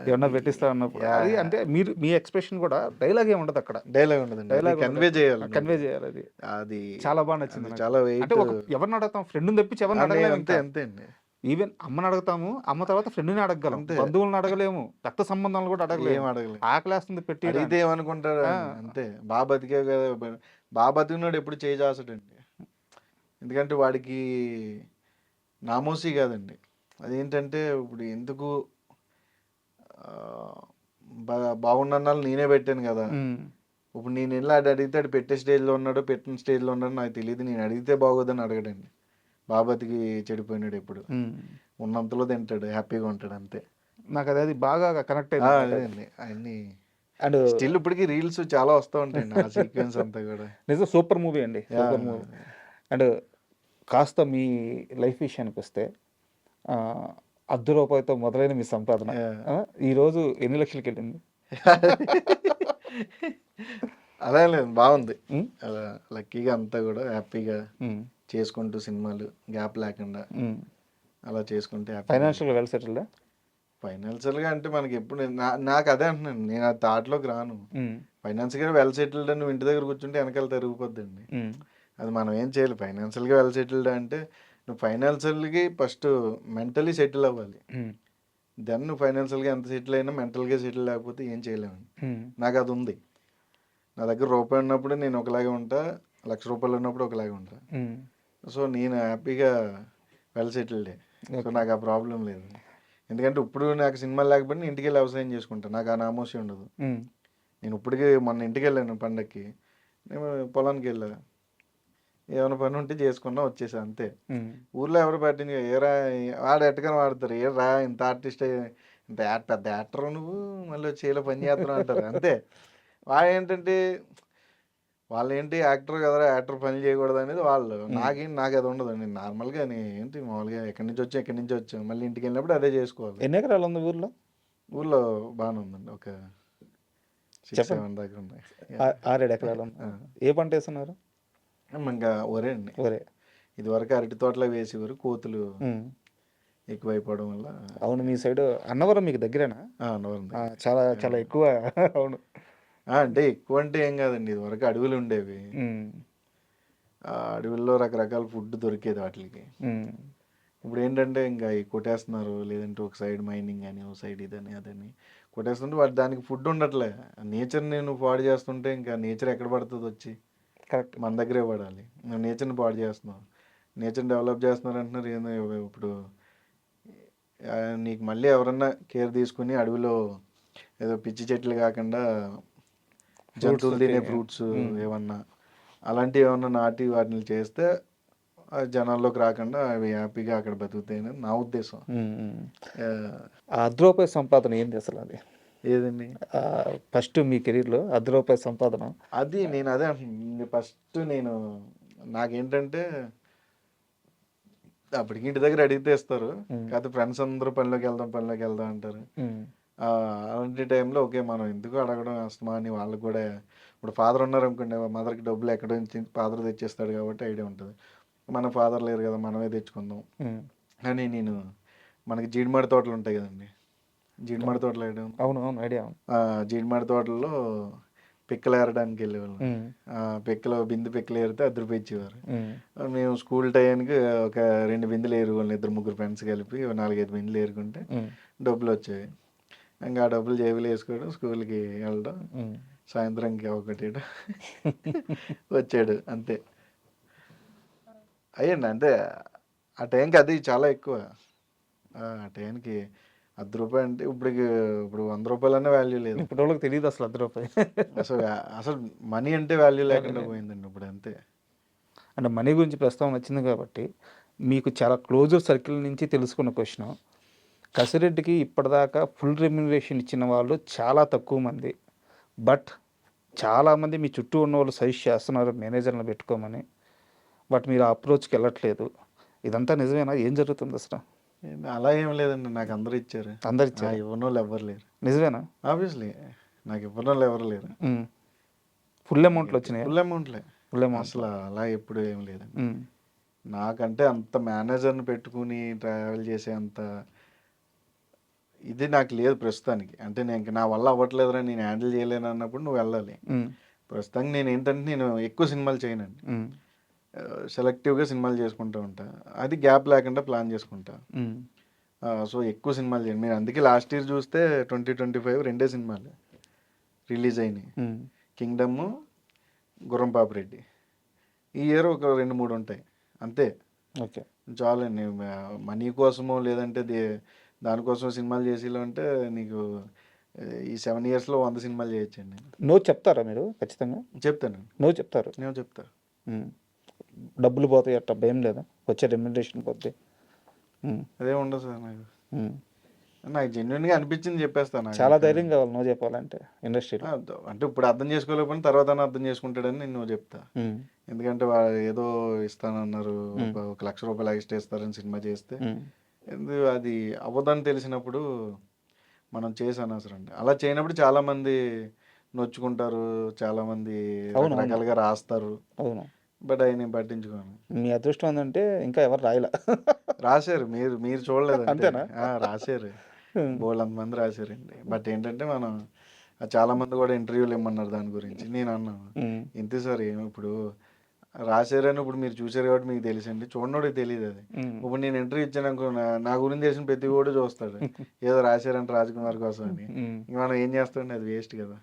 S2: ఏమన్నా పెట్టిస్తా అన్నప్పుడు అది అంటే మీరు మీ ఎక్స్ప్రెషన్ కూడా డైలాగ్ ఏమి ఉండదు అక్కడ.
S3: డైలాగ్ ఉండదు, డైలాగ్ కన్వే చేయాలి. అది
S2: చాలా బాగా నచ్చింది.
S3: చాలా
S2: అంటే ఎవరిని అడగతాం, ఫ్రెండ్ని తెప్పించి ఎవరిని అడగలేము.
S3: అంతే అంతే అండి.
S2: ఈవెన్ అమ్మని అడగతాము, అమ్మ తర్వాత ఫ్రెండ్ని అడగగలం, బంధువులను అడగలేము, రక్త సంబంధాలను కూడా అడగలేము. ఆకలేస్తుంది పెట్టి
S3: అడిగితే ఏమనుకుంటారు అంతే. బాగా బతికే కదా, బాగా బతికినాడు ఎప్పుడు చేసాడండి. ఎందుకంటే వాడికి నామోసి కాదండి. అదేంటంటే ఇప్పుడు ఎందుకు బాగున్నాళ్ళు నేనే పెట్టాను కదా.
S2: ఉమ్,
S3: ఇప్పుడు నేను వెళ్ళి ఆడు అడిగితే ఆడు పెట్టే స్టేజ్లో ఉన్నాడో పెట్టిన స్టేజ్లో ఉన్నాడో నాకు తెలియదు. నేను అడిగితే బాగోదని అడగడండి. బాబతికి చెడిపోయినాడు ఎప్పుడు.
S2: ఉమ్.
S3: ఉన్నంతలో తింటాడు, హ్యాపీగా ఉంటాడు అంతే.
S2: నాకు అది బాగా కనెక్ట్ అయింది
S3: అదే అండి అన్ని.
S2: అండ్
S3: స్టిల్ ఇప్పటికి రీల్స్ చాలా వస్తూ ఉంటాయండి ఆ సీక్వెన్స్ అంతా కూడా.
S2: నిజం సూపర్ మూవీ అండి, సూపర్ మూవీ. అండ్ కాస్త మీ లైఫ్ విషయానికి వస్తే ఆ, 10 రూపాయలతో మొదలైన మీ సంపాదన ఆ, ఈరోజు ఎన్ని లక్షలకి వెళ్ళింది?
S3: అలా లేదు, బాగుంది.
S2: ఉమ్,
S3: అలా లక్కీగా అంతా కూడా హ్యాపీగా
S2: ఉమ్,
S3: చేసుకుంటూ సినిమాలు గ్యాప్ లేకుండా
S2: ఉమ్.
S3: అలా చేసుకుంటే హ్యాపీ.
S2: ఫైనాన్షియల్గా వెల్ సెటిల్డా?
S3: ఫైనాన్షియల్గా అంటే మనకి ఎప్పుడు నాకు అదే అంటున్నాను, నేను ఆ థాట్లోకి రాను. ఫైనాన్షియల్గా వెల్ సెటిల్డ్ అని నువ్వు ఇంటి దగ్గర కూర్చుంటే వెనకాల తిరిగిపోద్దండి. అది మనం ఏం చేయాలి. ఫైనాన్షియల్గా వెల్ సెటిల్డ్ అంటే నువ్వు ఫైనాన్షియల్కి ఫస్ట్ మెంటలీ సెటిల్ అవ్వాలి. దెన్ నువ్వు ఫైనాన్షియల్గా ఎంత సెటిల్ అయినా మెంటల్గా సెటిల్ లేకపోతే ఏం చేయలేము. నాకు అది ఉంది. నా దగ్గర రూపాయి ఉన్నప్పుడు నేను ఒకలాగే ఉంటా, ₹1,00,000 ఉన్నప్పుడు ఒకలాగే ఉంటా. సో నేను హ్యాపీగా వెల్ సెటిల్డే. సో నాకు ఆ ప్రాబ్లం లేదు. ఎందుకంటే ఇప్పుడు నాకు సినిమాలు లేకపోతే నేను ఇంటికి వెళ్ళి వ్యవసాయం చేసుకుంటాను. నాకు ఆ నామోషి ఉండదు. నేను ఇప్పటికీ మొన్న ఇంటికి వెళ్ళాను పండక్కి, నేను పొలానికి వెళ్ళా, ఏమైనా పని ఉంటే చేసుకున్నా వచ్చేసా అంతే. ఊర్లో ఎవరు పట్టింది ఏరా వాడు ఎట్టకని వాడతారు, ఏరా ఇంత ఆర్టిస్ట్ ఇంత పెద్ద యాక్టర్ నువ్వు మళ్ళీ వచ్చి పని చేస్తున్నావు అంటారు అంతే. వాళ్ళు ఏంటంటే వాళ్ళు ఏంటి యాక్టర్ కదరా, యాక్టర్ పని చేయకూడదు అనేది వాళ్ళు. నాకు అది ఉండదు. నేను నార్మల్గా ఏంటి మామూలుగా ఎక్కడి నుంచి వచ్చాం మళ్ళీ ఇంటికి వెళ్ళినప్పుడు అదే చేసుకోవాలి.
S2: ఎన్ని ఎకరాలు ఉంది ఊర్లో?
S3: ఊర్లో బాగానే ఉందండి, ఒక 6-7 దాకా ఉన్నాయి.
S2: 6-7 ఎకరాలు ఉంది. ఏ పంట వేస్తున్నారు?
S3: ఇంకా ఒరే అండి.
S2: ఒరే.
S3: ఇదివరకు అరటి తోటలో వేసేవారు, కోతులు ఎక్కువైపోవడం వల్ల.
S2: అవును, మీ సైడ్ అన్నవరం మీకు దగ్గరేనా?
S3: అన్నవరం
S2: చాలా చాలా ఎక్కువ. అవును,
S3: అంటే ఎక్కువ అంటే ఏం కాదండి, ఇదివరకు అడవులు ఉండేవి. ఆ అడవుల్లో రకరకాల ఫుడ్ దొరికేది వాటికి. ఇప్పుడు ఏంటంటే ఇంకా కొట్టేస్తున్నారు, లేదంటే ఒక సైడ్ మైనింగ్ అని, ఒక సైడ్ ఇదని అదని కొట్టేస్తుంటే వాటి దానికి ఫుడ్ ఉండట్లే. నేచర్ నేను పాడు చేస్తుంటే ఇంకా నేచర్ ఎక్కడ పడుతుంది వచ్చి?
S2: కరెక్ట్,
S3: మన దగ్గరే పడాలి. నువ్వు నేచర్ని పాడు చేస్తున్నావు, నేచర్ని డెవలప్ చేస్తున్నారు అంటున్నారు. ఏందో ఇప్పుడు నీకు మళ్ళీ ఎవరన్నా కేర్ తీసుకుని అడవిలో ఏదో పిచ్చి చెట్లు కాకుండా జంతువులు తినే ఫ్రూట్స్ ఏమన్నా అలాంటివి ఏమన్నా నాటి వాటిని చేస్తే జనాల్లోకి రాకుండా అవి హ్యాపీగా అక్కడ బతుకుతాయని నా ఉద్దేశం.
S2: ₹10 సంపాదన ఏంది అసలు? అది
S3: ఏదండి
S2: ఫస్ట్ మీ కెరీర్లో ₹10 సంపాదన?
S3: అది నేను అదే ఫస్ట్ నాకేంటంటే అప్పటికి ఇంటి దగ్గర అడిగితే ఇస్తారు, కాకపోతే ఫ్రెండ్స్ అందరూ పనిలోకి వెళ్దాం అంటారు. అలాంటి టైంలో ఓకే మనం ఎందుకు అడగడం అస్తమా అని వాళ్ళకి కూడా. ఇప్పుడు ఫాదర్ ఉన్నారు అనుకోండి, మదర్కి డబ్బులు ఎక్కడ నుంచి ఫాదర్ తెచ్చేస్తాడు కాబట్టి ఐడియా ఉంటుంది. మన ఫాదర్ లేరు కదా, మనమే తెచ్చుకుందాం అని మనకి జీడిమాడి తోటలు ఉంటాయి కదండి, జీడిమాడి తోటలు వేయడం.
S2: అవును అవును, ఐడియా.
S3: జీడిమాడి తోటల్లో పిక్కలు ఏరడానికి వెళ్ళేవాళ్ళం. బిందె పిక్కలు ఏరితే ₹10 ఇచ్చేవారు. మేము స్కూల్ టైంకి ఒక 2 బిందెలు ఏరుకోవాలి, 2-3 ఫ్రెండ్స్ కలిపి 4-5 బిందెలు ఏరుకుంటే డబ్బులు వచ్చేవి. ఇంకా ఆ డబ్బులు జేబులు వేసుకోవడం, స్కూల్కి వెళ్ళడం, సాయంత్రంకి ఒకటి వచ్చాడు అంతే అయ్యండి. అంతే ఆ టైంకి అది చాలా ఎక్కువ. ఆ టైంకి ₹10 అంటే ఇప్పుడు ₹100 అనే వాల్యూ లేదు.
S2: ఇప్పుడు వాళ్ళకి తెలియదు అసలు ₹10.
S3: అసలు మనీ అంటే వాల్యూ లేకుండా పోయిందండి ఇప్పుడు అంతే.
S2: అంటే మనీ గురించి ప్రస్తావన వచ్చింది కాబట్టి మీకు చాలా క్లోజర్ సర్కిల్ నుంచి తెలుసుకున్న క్వశ్చన్, కసిరెడ్డికి ఇప్పటిదాకా ఫుల్ రెమ్యునరేషన్ ఇచ్చిన వాళ్ళు చాలా తక్కువ మంది, బట్ చాలామంది మీ చుట్టూ ఉన్న వాళ్ళు సజెస్ట్ చేస్తున్నారు మేనేజర్లను పెట్టుకోమని, బట్ మీరు ఆ అప్రోచ్కి వెళ్ళట్లేదు. ఇదంతా నిజమేనా? ఏం జరుగుతుంది అసలు?
S3: అలా ఏం లేదండి, నాకు అందరూ ఇచ్చారు.
S2: అందరు ఇచ్చారు?
S3: ఇవ్వని వాళ్ళు ఎవరు లేరు.
S2: నిజమేనా?
S3: ఆబ్వియస్లీ నాకు ఇవ్వని వాళ్ళు ఎవరు లేరు.
S2: ఫుల్ అమౌంట్లు వచ్చినాయి?
S3: ఫుల్ అమౌంట్లే అసలు అలా ఎప్పుడు ఏం లేదండి. నాకంటే అంత మేనేజర్ని పెట్టుకుని ట్రావెల్ చేసే అంత ఇది నాకు లేదు ప్రస్తుతానికి. అంటే నా వల్ల అవ్వట్లేదురా, నేను హ్యాండిల్ చేయలేను అన్నప్పుడు నువ్వు వెళ్ళాలి. ప్రస్తుతానికి నేను ఎక్కువ సినిమాలు చేయనండి, సెలెక్టివ్గా సినిమాలు చేసుకుంటూ ఉంటా. అది గ్యాప్ లేకుండా ప్లాన్ చేసుకుంటా. సో ఎక్కువ సినిమాలు చేయండి మీరు. అందుకే లాస్ట్ ఇయర్ చూస్తే 2025 2 సినిమాలు రిలీజ్ అయినాయి, కింగ్డమ్, గుర్రం పాపిరెడ్డి. ఈ ఇయర్ ఒక 2-3 ఉంటాయి అంతే.
S2: ఓకే,
S3: చాలండి. మనీ కోసమో లేదంటే దానికోసం సినిమాలు చేసేలా అంటే నీకు ఈ 7 ఇయర్స్‌లో 100 సినిమాలు చేయొచ్చండి.
S2: నో చెప్తారా మీరు ఖచ్చితంగా?
S3: చెప్తానండి.
S2: నో చెప్తారు.
S3: నేను చెప్తా.
S2: హ్మ్. డబ్బులు పోతాయి అట్లా భయం లేదా? వచ్చే రెమ్యునరేషన్ పోద్ది. హ్మ్.
S3: అదేం ఉండదు సార్ నాకు.
S2: హ్మ్.
S3: నాకు జెన్యూన్‌గా అనిపించింది చెప్పేస్తాను.
S2: చాలా ధైర్యం కావాలి నో చెప్పాలంటే ఇండస్ట్రీలో.
S3: అంటే ఇప్పుడు అర్థం చేసుకోలేకపోయినా తర్వాతన్నా అర్థం చేసుకుంటాడని నేను చెప్తా.
S2: హ్మ్.
S3: ఎందుకంటే వాళ్ళు ఏదో ఇస్తానన్నారు,
S2: హ్మ్.
S3: ఒక ₹1,00,000 ఎక్స్ట్రా ఇస్తారని సినిమా చేస్తే
S2: హ్మ్.
S3: అది అవ్వదని తెలిసినప్పుడు మనం చేసి అనవసరం అండి. అలా చేయనప్పుడు చాలామంది నొచ్చుకుంటారు, చాలామంది
S2: అవును. అవును.
S3: రకరకాలుగా రాస్తారు.
S2: అవును.
S3: బట్ అయి నేను పట్టించుకోను.
S2: మీ అదృష్టం ఏందంటే ఇంకా ఎవరు రాయలా.
S3: రాశారు, మీరు మీరు చూడలేదు అంతే.
S2: అంతేనా?
S3: రాశారు.
S2: హ్మ్.
S3: బోలెడంత మంది రాశారండి. బట్ ఏంటంటే మనం చాలామంది కూడా ఇంటర్వ్యూలు ఇమ్మన్నారు దాని గురించి. నేను అన్నాను,
S2: హ్మ్.
S3: ఇంతే సార్ ఇప్పుడు రాశారని ఇప్పుడు మీరు చూసారు కాబట్టి మీకు తెలుసండి. చూడనోడికి తెలీదు అది.
S2: హ్మ్.
S3: ఇప్పుడు నేను ఇంటర్వ్యూ ఇచ్చాననుకో నా గురించి తెలిసిన ప్రతి ఓడు చూస్తాడు. ఏదో రాశారంట రాజ్‌కుమార్ కోసం అని.
S2: హ్మ్.
S3: ఇంక మనం ఏం చేస్తామండి, అది వేస్ట్ కదా!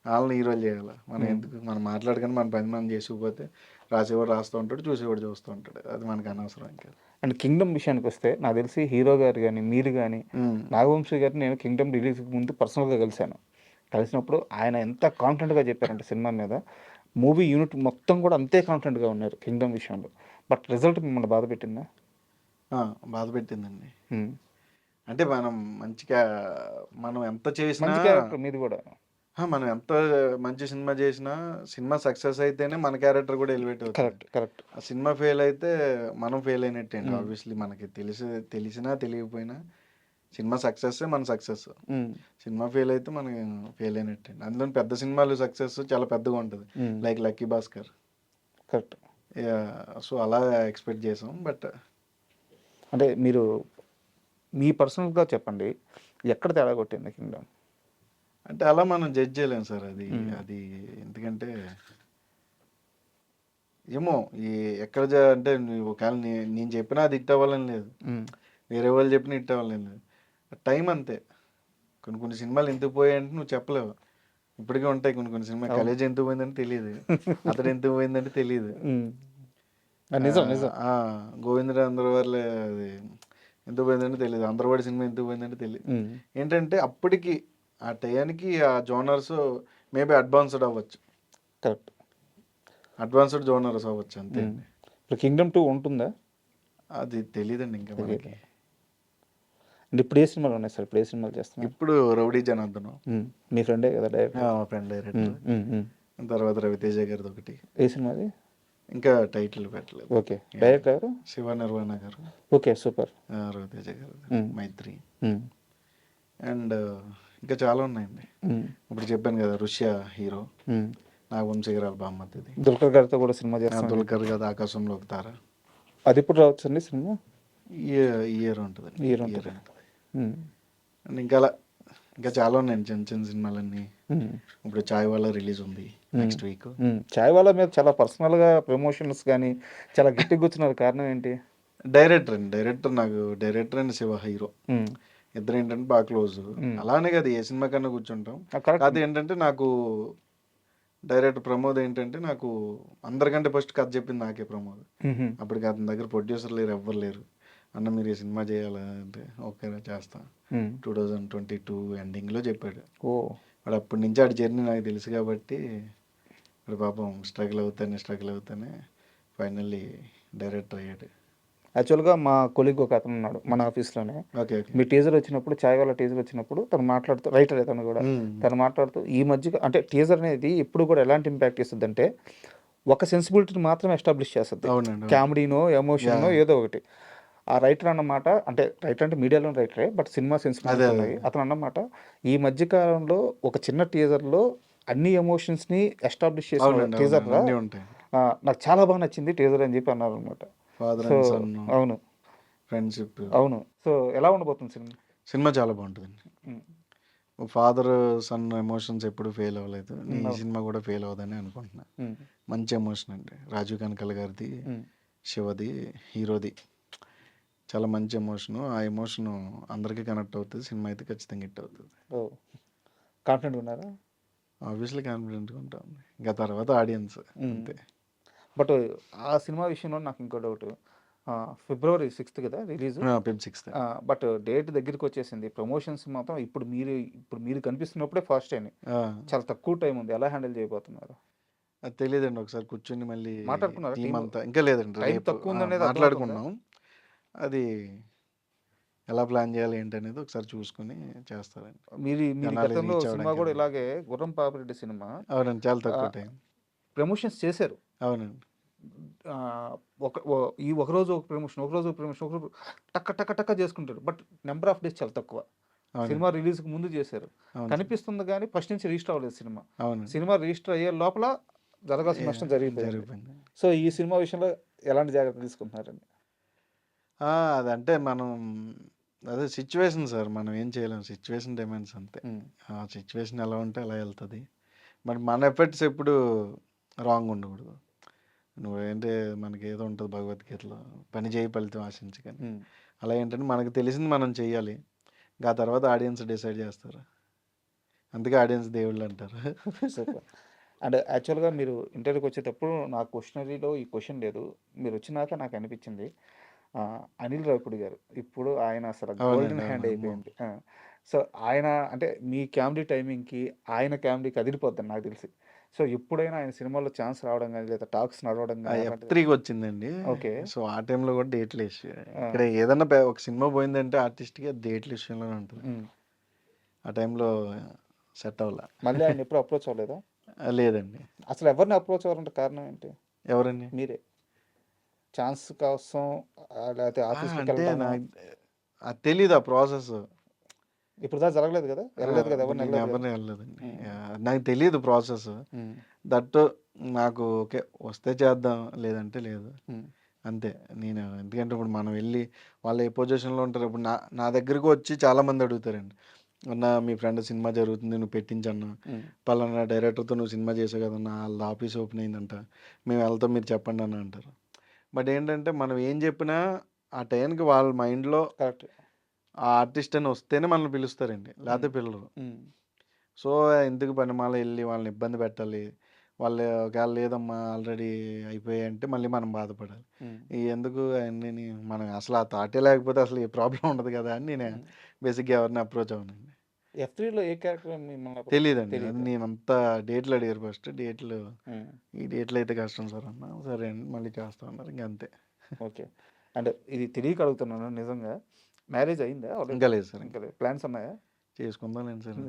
S3: ఆళ్ళని హీరోలు చేయాలా. మనం
S2: హ్మ్.
S3: ఎందుకు మనం మాట్లాడుకొని మన పని మనం చేసుకుపోతే రాసేవాడు రాస్తూ ఉంటాడు, చూసేవాడు చూస్తూ ఉంటాడు. అది మనకు అనవసరం ఇంకా.
S2: అండ్ 'కింగ్డమ్' విషయానికొస్తే నాకు తెలిసి హీరో గారు గాని, మీరు గాని,
S3: హ్మ్.
S2: నాగవంశీ గారిని నేను 'కింగ్డమ్' రిలీజ్‌కి ముందు పర్సనల్‌గా కలిసాను. కలిసినప్పుడు ఆయన ఎంత కాన్ఫిడెంట్‌గా చెప్పారంటే సినిమా మీద, మూవీ యూనిట్ మొత్తం కూడా అంతే కాన్ఫిడెంట్‌గా ఉన్నారు 'కింగ్డమ్' విషయంలో. బట్ రిజల్ట్ మిమ్మల్ని బాధపెట్టిందా?
S3: ఆ! బాధ పెట్టిందండి.
S2: హ్మ్.
S3: అంటే మంచిగా మనం ఎంత చేసినా
S2: మంచి క్యారెక్టర్ మీది గూడా.
S3: మనం ఎంత మంచి సినిమా చేసినా, సినిమా సక్సెస్ అయితేనే మన క్యారెక్టర్ కూడా ఎలివేట్ అవుతది.
S2: కరెక్ట్. కరెక్ట్.
S3: ఆ సినిమా ఫెయిల్ అయితే మనం ఫెయిల్ అయినట్టే అండి.
S2: హ్మ్.
S3: ఆబ్వియస్లీ మనకి తెలిసినా తెలియకపోయినా సినిమా సక్సెస్సే మన సక్సెస్.
S2: హ్మ్.
S3: సినిమా ఫెయిల్ అయితే మనం ఫెయిల్ అయినట్టే అండి. అందులోని పెద్ద సినిమాలు సక్సెస్ చాలా పెద్దగా ఉంటది.
S2: హ్మ్.
S3: Like 'lucky Bhaskar'.
S2: Correct.
S3: So, అలా ఎక్స్‌పెక్ట్ చేసాం. బట్
S2: అంటే మీరు మీ పర్సనల్‌గా చెప్పండి. ఎక్కడ తేడా కొట్టింది 'కింగ్డమ్'?
S3: అంటే అలా మనం జడ్జ్ చేయలేం సార్ అది.
S2: హ్మ్.
S3: అది ఎందుకంటే ఏమో ఈ ఎక్కడ అంటే నువ్వు ఒకవేళ నేను చెప్పినా అది హిట్ అవ్వాలని లేదు.
S2: హ్మ్.
S3: వేరే వాళ్ళు చెప్పినా హిట్ అవ్వాలని లేదు. టైం అంతే. కొన్ని కొన్ని సినిమాలు ఎందుకు పోయాయంటే నువ్వు చెప్పలేవు. ఇప్పటికే ఉంటాయి కొన్ని కొన్ని సినిమాలు.
S2: అవును.
S3: 'ఖలేజా' ఎందుకు పోయిందంటే తెలీదు. 'అతడు' ఎందుకు పోయిందంటే తెలీదు.
S2: హ్మ్. నిజం. నిజం.
S3: 'గోవిందరాంధ్రవర్ల' అది ఎందుకు పోయిందంటే తెలీదు. 'అందరవాడి' సినిమా ఎందుకు పోయిందంటే తెలీదు.
S2: హ్మ్.
S3: ఏంటంటే అప్పటికి ఆ టయానికి ఆ జోనర్స్ మేబీ అడ్వాన్స్డ్ అవ్వచ్చు.
S2: కరెక్ట్.
S3: అడ్వాన్స్డ్ జోనర్స్ అవ్వచ్చు అంతే
S2: హ్మ్.
S3: అండి.
S2: ఇప్పుడు 'కింగ్డమ్ 2' ఉంటుందా?
S3: అది తెలీదండి ఇంకా
S2: తెలీదు.
S3: మనకి.
S2: అంటే ఇప్పుడు ఏ సినిమాలు ఉన్నాయి సార్? ఇప్పుడు ఏ సినిమాలు చేస్తున్నారు?
S3: ఇప్పుడు 'రౌడీ జనార్దనం'.
S2: హ్మ్. మీ ఫ్రెండే కదా డైరెక్టర్?
S3: మా ఫ్రెండ్
S2: హ్మ్.
S3: డైరెక్టర్.
S2: హ్మ్. హ్మ్.
S3: తర్వాత 'రవితేజ' గారిదొకటి.
S2: ఏ సినిమా అది?
S3: ఇంకా టైటిల్ పెట్టలేదు.
S2: ఓకే.
S3: యాహ్!
S2: డైరెక్టర్ ఎవరు?
S3: 'శివ నిర్వాణ' గారు.
S2: ఓకే. సూపర్.
S3: 'రవితేజ' గారిది
S2: హ్మ్.
S3: 'మైత్రి'
S2: హ్మ్.
S3: అండ్ ఇంకా చాలా ఉన్నాయండి.
S2: హ్మ్.
S3: ఇప్పుడు చెప్పాను కదా 'రుష్య' హీరో.
S2: హ్మ్.
S3: 'నాగవంశీ' గారి బామ్మర్దిది.
S2: 'దుల్కర్' గారితో కూడా సినిమా చేస్తానని
S3: 'దుల్కర్'
S2: చెప్పారు.
S3: గారిది 'ఆకాశంలో ఒక తార'.
S2: అదెప్పుడు రావచ్చండి సినిమా?
S3: ఈ ఇయర్ ఉంటదండి.
S2: ఈ ఇయర్
S3: ఈ ఇయర్
S2: ఉంటదా?
S3: ఉంటది.
S2: హ్మ్.
S3: అండ్ ఇంకా అలా ఇంకా చాలా ఉన్నాయండి చిన్న చిన్న సినిమాలన్నీ.
S2: హ్మ్.
S3: ఇప్పుడు 'చాయ్ వాలా' రిలీజ్ ఉంది
S2: హ్మ్.
S3: Next week.
S2: హ్మ్. 'చాయ్ వాలా' మీద చాలా పర్సనల్‌గా ప్రమోషన్స్ గాని, చాలా గట్టిగా కూర్చున్నారు. కారణం ఏంటి?
S3: Director and Shiva hero.
S2: హ్మ్.
S3: ఇద్దరేంటంటే బాగా క్లోజు.
S2: హ్మ్.
S3: అలానే కాదు ఏ సినిమా కన్నా కూర్చుంటాం.
S2: కరెక్ట్.
S3: కాకపోతే ఏంటంటే నాకు డైరెక్టర్ ప్రమోద్ ఏంటంటే నాకు అందరికంటే ఫస్ట్ కథ చెప్పింది నాకే ప్రమోద్.
S2: హుహు.
S3: అప్పటికి అతని దగ్గర ప్రొడ్యూసర్ లేరు, ఎవ్వరు లేరు. అన్న మీరు ఈ సినిమా చేయాలా అంటే ఓకేరా చేస్తా.
S2: హ్మ్.
S3: 2022 ఎండింగ్‌లో చెప్పాడు.
S2: ఓహ్!
S3: వాడు అప్పటి నుంచి ఆడి జర్నీ నాకు తెలుసు కాబట్టి వాడు పాపం స్ట్రగుల్ అవుతానే ఫైనల్లీ డైరెక్టర్ అయ్యాడు.
S2: యాక్చువల్‌గా మా కొలీగ్ ఒక అతను ఉన్నాడు మన ఆఫీస్‌లోనే.
S3: ఓకే. ఓకే.
S2: మీ టీజర్ వచ్చినప్పుడు 'చాయ్ వాలా' టీజర్ వచ్చినప్పుడు తను మాట్లాడుతూ రైటరే తను గూడా.
S3: హ్మ్.
S2: తను మాట్లాడుతూ ఈ మధ్యగా అంటే టీజర్ అనేది ఎప్పుడు కూడా ఎలాంటి ఇంపాక్ట్ ఇస్తదంటే, ఒక సెన్సిబిలిటీని మాత్రమే ఎస్టాబ్లిష్ చేస్తది.
S3: అవునండి. అవును.
S2: కామెడీనో, ఎమోషనో
S3: యాహ్!
S2: ఏదో ఒకటి. ఆ రైటర్ అన్నమాట రైటర్ అంటే మీడియాలోని రైటరే. బట్ సినిమా
S3: అదే.
S2: సెన్సిబిలిటీస్
S3: అదే.
S2: ఉన్నాయి. అతను అన్నమాట ఈ మధ్య కాలంలో ఒక చిన్న టీజర్‌లో అన్ని ఎమోషన్స్‌ని ఎస్టాబ్లిష్ చేసిన
S3: అవునండి. అవునండి.
S2: టీజర్‌రా
S3: అన్నీ ఉంటాయి.
S2: నాకు చాలా బాగా నచ్చింది టీజర్ అని చెప్పి అన్నారనమాట.
S3: ఫాదర్
S2: సో
S3: అండ్ సన్,
S2: అవును.
S3: ఫ్రెండ్‌షిప్.
S2: అవును. సో ఎలా ఉండబోతుంది సినిమా?
S3: సినిమా చాలా బావుంటదండి.
S2: హ్మ్.
S3: ఫాదర్, సన్ ఎమోషన్స్ ఎప్పుడు ఫెయిల్ అవ్వలేదు.
S2: హ్మ్.
S3: ఈ
S2: అవును.
S3: సినిమా కూడా ఫెయిల్ అవ్వదని అనుకుంటున్నా.
S2: హ్మ్.
S3: మంచి ఎమోషన్ అండి. రాజీవ్ కనకాల గారిది,
S2: హ్మ్.
S3: శివది, హీరోది చాలా మంచి ఎమోషను. ఆ ఎమోషను అందరికీ కనెక్ట్ అవుతది. సినిమా అయితే ఖచ్చితంగా హిట్ అవుతది.
S2: ఓహ్! కాన్ఫిడెంట్‌గా ఉన్నారా?
S3: ఆబ్వియస్లీ కాన్ఫిడెంట్‌గా ఉంటాం. ఇంకా తర్వాత ఆడియన్స్
S2: హ్మ్.
S3: అంతే.
S2: బట్ ఆ సినిమా విషయంలో నాకు ఇంకో డౌటు. ఫిబ్రవరి 6th కదా release.
S3: Feb 6th.
S2: But date దగ్గరికి వచ్చేసింది. ప్రమోషన్స్ మాత్రం ఇప్పుడు మీరు కనిపిస్తున్నప్పుడే ఫాస్ట్ అయినాయి. చాలా తక్కువ టైం ఉంది. ఎలా హ్యాండిల్ చేయబోతున్నారు?
S3: అది తెలియదండి. ఒకసారి కూర్చొని మళ్ళీ
S2: మాట్లాడుకున్నారా
S3: టీం
S2: టీమ్?
S3: అంతా ఇంకా లేదండి.
S2: టైం
S3: రేపు
S2: తక్కువ ఉందనేది
S3: మాట్లాడుకున్నాం. అది ఎలా ప్లాన్ చేయాలి ఏంటి అనేది ఒకసారి చూసుకుని చేస్తారండి.
S2: మీరు
S3: జనాలు
S2: గతంలో
S3: రీచ్
S2: సినిమా
S3: అవ్వడానికి
S2: కూడా
S3: అది.
S2: ఇలాగే గుర్రం పాపిరెడ్డి సినిమా
S3: అవునండి, చాలా తక్కువ
S2: ఆ,
S3: టైం.
S2: ప్రమోషన్స్ చేశారు.
S3: అవునండి.
S2: ఆ, ఒక రోజు ఒక ప్రమోషన్, ఒక రోజు ఒక ప్రమోషన్, ఒక రోజు టక్క టక్క టక్క చేసుకుంటారు. బట్ నెంబర్ ఆఫ్ డేస్ చాలా తక్కువ.
S3: అవునండి.
S2: సినిమా రిలీజ్కి ముందు చేశారు.
S3: అవును సార్.
S2: కనిపిస్తుంది కానీ ఫస్ట్ నుంచి రిజిస్టర్ అవ్వలేదు సినిమా.
S3: అవునండి.
S2: సినిమా రిజిస్టర్ అయ్యే లోపల జరగాల్సిన నష్టం జరిగిపోయింది.
S3: జరిగిపోయింది.
S2: సో ఈ సినిమా విషయంలో ఎలాంటి జాగ్రత్తలు తీసుకుంటున్నారండి?
S3: అదంటే మనం అదే సిచ్యువేషన్ సార్, మనం ఏం చేయలేం. సిచ్యువేషన్ డిమాండ్స్ అంతే. ఆ సిచ్యువేషన్ ఎలా ఉంటే అలా వెళ్తుంది. బట్ మన ఎఫర్ట్స్ ఎప్పుడు రాంగ్ ఉండకూడదు. నువ్వేంటే మనకి ఏదో ఉంటుంది భగవద్గీతలో, పని చేయి ఫలితం ఆశించి. కానీ అలా ఏంటంటే మనకు తెలిసింది మనం చెయ్యాలి. ఆ తర్వాత ఆడియన్స్ డిసైడ్ చేస్తారు. అందుకే ఆడియన్స్ దేవుళ్ళు అంటారు.
S2: సూపర్. అండ్ యాక్చువల్గా మీరు ఇంటర్వ్యూకి వచ్చేటప్పుడు నా క్వశ్చనరీలో ఈ క్వశ్చన్ లేదు. మీరు వచ్చినాక నాకు అనిపించింది అనిల్ రావిపూడి గారు ఇప్పుడు ఆయన అసలు
S3: అవునండి,
S2: గోల్డెన్ హ్యాండ్
S3: అవును.
S2: అయిపోయింది. సో ఆయన అంటే మీ కామెడీ టైమింగ్కి ఆయన కామెడీకి అదిరిపోద్దని నాకు తెలిసి. సో ఎప్పుడైనా ఆయన సినిమాలో ఛాన్స్ రావడం కానీ లేదా టాక్స్ నడవడం కానీ
S3: F3కి వచ్చిందండి.
S2: ఓకే.
S3: సో ఆ టైంలో కూడా డేట్లు ఇష్యూ. ఇక్కడ ఏదన్నా ఒక సినిమా పోయిందంటే ఆర్టిస్ట్కి అది డేట్ల విషయంలోనే ఉంటుంది. ఆ టైంలో సెట్ అవ్వాల.
S2: మళ్ళీ ఆయన ఎప్పుడు అప్రోచ్ అవ్వలేదా?
S3: లేదండి.
S2: అసలు ఎవరిని అప్రోచ్ అవ్వాలంటే కారణం ఏంటి?
S3: ఎవరండి?
S2: మీరే ఛాన్స్ కోసం లేకపోతే ఆఫీస్కి
S3: అంటే
S2: వెళ్ళడం
S3: నాకు అది తెలీదు ఆ ప్రాసెస్.
S2: ఇప్పుడు దాకా జరగలేదు కదా, వెళ్ళలేదు కదా, ఎవరిని
S3: నేను
S2: వెళ్ళలేదు కదా.
S3: ఎవరిని వెళ్ళలేదండి. నాకు తెలియదు ప్రాసెస్. దట్ నాకు ఓకే వస్తే చేద్దాం, లేదంటే లేదు అంతే. నేను ఎందుకంటే ఇప్పుడు మనం వెళ్ళి వాళ్ళు ఏ పొజిషన్లో ఉంటారు. ఇప్పుడు నా దగ్గరకు వచ్చి చాలామంది అడుగుతారండి, అన్న మీ ఫ్రెండ్ సినిమా జరుగుతుంది, నువ్వు పెట్టించన్న, పలానా డైరెక్టర్తో నువ్వు సినిమా చేసావు కదన్నా, వాళ్ళ ఆఫీస్ ఓపెన్ అయిందంట, మేము వెళ్తాం, మీరు చెప్పండి అన్న అంటారు. బట్ ఏంటంటే మనం ఏం చెప్పినా ఆ టైంకి వాళ్ళ మైండ్లో
S2: కరెక్ట్.
S3: ఆ ఆర్టిస్ట్ అని వస్తేనే మనల్ని పిలుస్తారండి, లేకపోతే పిల్లలు. సో ఎందుకు పనిమాల వెళ్ళి వాళ్ళని ఇబ్బంది పెట్టాలి, వాళ్ళు ఒకవేళ లేదమ్మా ఆల్రెడీ అయిపోయాయి అంటే మళ్ళీ మనం బాధపడాలి. ఈ ఎందుకు అన్నీ మనం అసలు ఆ థాటే లేకపోతే అసలు ఏ ప్రాబ్లం ఉండదు కదా అని నేను బేసిక్గా ఎవరిని అప్రోచ్ అవునండి.
S2: F3లో ఏ క్యారెక్టర్ మిమ్మల్ని
S3: తెలియదండి. అది
S2: తెలీదు.
S3: నేను అంతా డేట్లు అడిగారు ఫస్ట్. డేట్లు ఈ డేట్లు అయితే కష్టం సార్ అన్న. సరే అండి మళ్ళీ చేస్తా ఉన్నారు, ఇంక అంతే.
S2: ఓకే. అండ్ ఇది తెలియక అడుగుతున్నాను నిజంగా, మ్యారేజ్ అయిందా already?
S3: ఇంకా లేదు సార్.
S2: ఇంకా లేదు. ప్లాన్స్ ఉన్నాయా?
S3: చేసుకుందాం లేండి సార్.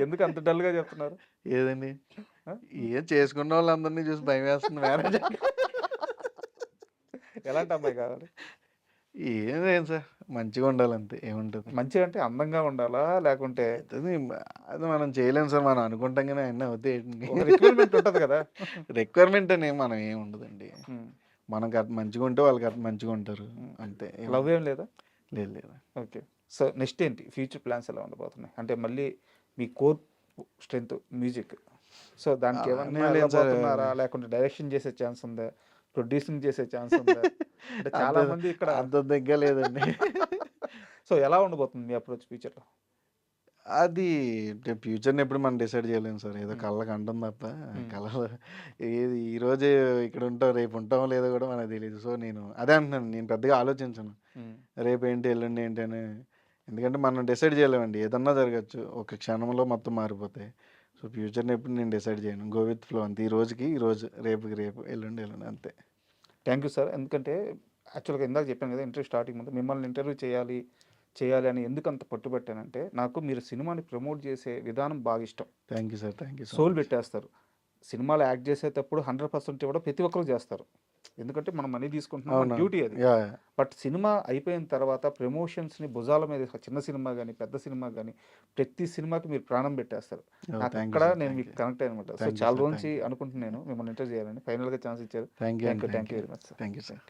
S2: ఎందుకు అంత డల్గా చెప్తున్నారు?
S3: ఏదండి
S2: ఆ?
S3: ఏం చేసుకున్న వాళ్ళందరినీ చూసి భయం వేస్తుంది మ్యారేజ్.
S2: ఎలాంటి అమ్మాయి కావాలి?
S3: ఏం సార్ మంచిగా ఉండాలి అంతే, ఏముంటుంది.
S2: మంచిగా అంటే అందంగా ఉండాలా లేకుంటే
S3: అది మనం చేయలేము సార్, మనం అనుకుంటాం కానీ అన్నీ అవుతాయి.
S2: రిక్వైర్మెంట్ ఉంటుంది కదా?
S3: రిక్వైర్మెంట్ అని మనం ఏం ఉండదండి. మనకు అటు మంచిగా ఉంటే వాళ్ళకి అటు మంచిగా ఉంటారు అంతే.
S2: లవ్ ఏం లేదా?
S3: లేదు లేదు.
S2: ఓకే. సో నెక్స్ట్ ఏంటి ఫ్యూచర్ ప్లాన్స్ ఎలా ఉండబోతున్నాయి? అంటే మళ్ళీ మీ కోర్ స్ట్రెంత్ మ్యూజిక్. సో దానికి ఏమన్నా
S3: లేదు సార్.
S2: వెళ్ళబోతున్నారా లేకుంటే డైరెక్షన్ చేసే ఛాన్స్ ఉందా, ప్రొడ్యూసింగ్ చేసే ఛాన్స్ ఉందా? అంటే చాలా మంది ఇక్కడ
S3: అంత దగ్గర లేదండి.
S2: సో ఎలా ఉండబోతుంది మీ అప్రోచ్ ఫ్యూచర్లో?
S3: అది ఫ్యూచర్ని ఎప్పుడు మనం డిసైడ్ చేయలేము సార్, ఏదో కళ్ళకి అంటాం తప్ప. కళలు ఏది ఈరోజే ఇక్కడ ఉంటాం, రేపు ఉంటామో లేదో కూడా మనకు తెలియదు. సో నేను అదే అంటున్నాను, నేను పెద్దగా ఆలోచించను రేపు ఏంటి ఎల్లుండి ఏంటి అని. ఎందుకంటే మనం డిసైడ్ చేయలేమండి, ఏదన్నా జరగచ్చు, ఒక క్షణంలో మొత్తం మారిపోతాయి. సో ఫ్యూచర్ని ఎప్పుడు నేను డిసైడ్ చేయను, గో విత్ ఫ్లో అంతే. ఈ రోజుకి ఈరోజు, రేపుకి రేపు, ఎల్లుండి ఎల్లుండి అంతే.
S2: Thank you sir. ఎందుకంటే యాక్చువల్గా ఇందాక చెప్పాను కదా ఇంటర్వ్యూ స్టార్టింగ్ ముందు, మిమ్మల్ని ఇంటర్వ్యూ చేయాలి అని ఎందుకు అంత పట్టుబట్టానంటే, నాకు మీరు సినిమాని ప్రమోట్ చేసే విధానం బాగా ఇష్టం.
S3: Thank you sir. Thank you so
S2: soul పెట్టేస్తారు. సినిమాలో యాక్ట్ చేసేటప్పుడు 100% ఇవ్వడం ప్రతి ఒక్కరు చేస్తారు, ఎందుకంటే మనం మనీ తీసుకుంటున్నాం, డ్యూటీ అది. బట్ సినిమా అయిపోయిన తర్వాత ప్రమోషన్స్ని భుజాల మీద, చిన్న సినిమా కానీ పెద్ద సినిమా కానీ ప్రతి సినిమాకి మీరు ప్రాణం పెట్టేస్తారు. నాకు అక్కడ నేను మీకు కనెక్ట్ అయ్యనమాట. సో చాలా రోజు అనుకుంటున్నాను మిమ్మల్ని ఇంటర్వ్యూ చేయాలని, ఫైనల్గా ఛాన్స్ ఇచ్చారు.
S3: Thank you
S2: thank you very much sir.
S3: Thank you sir.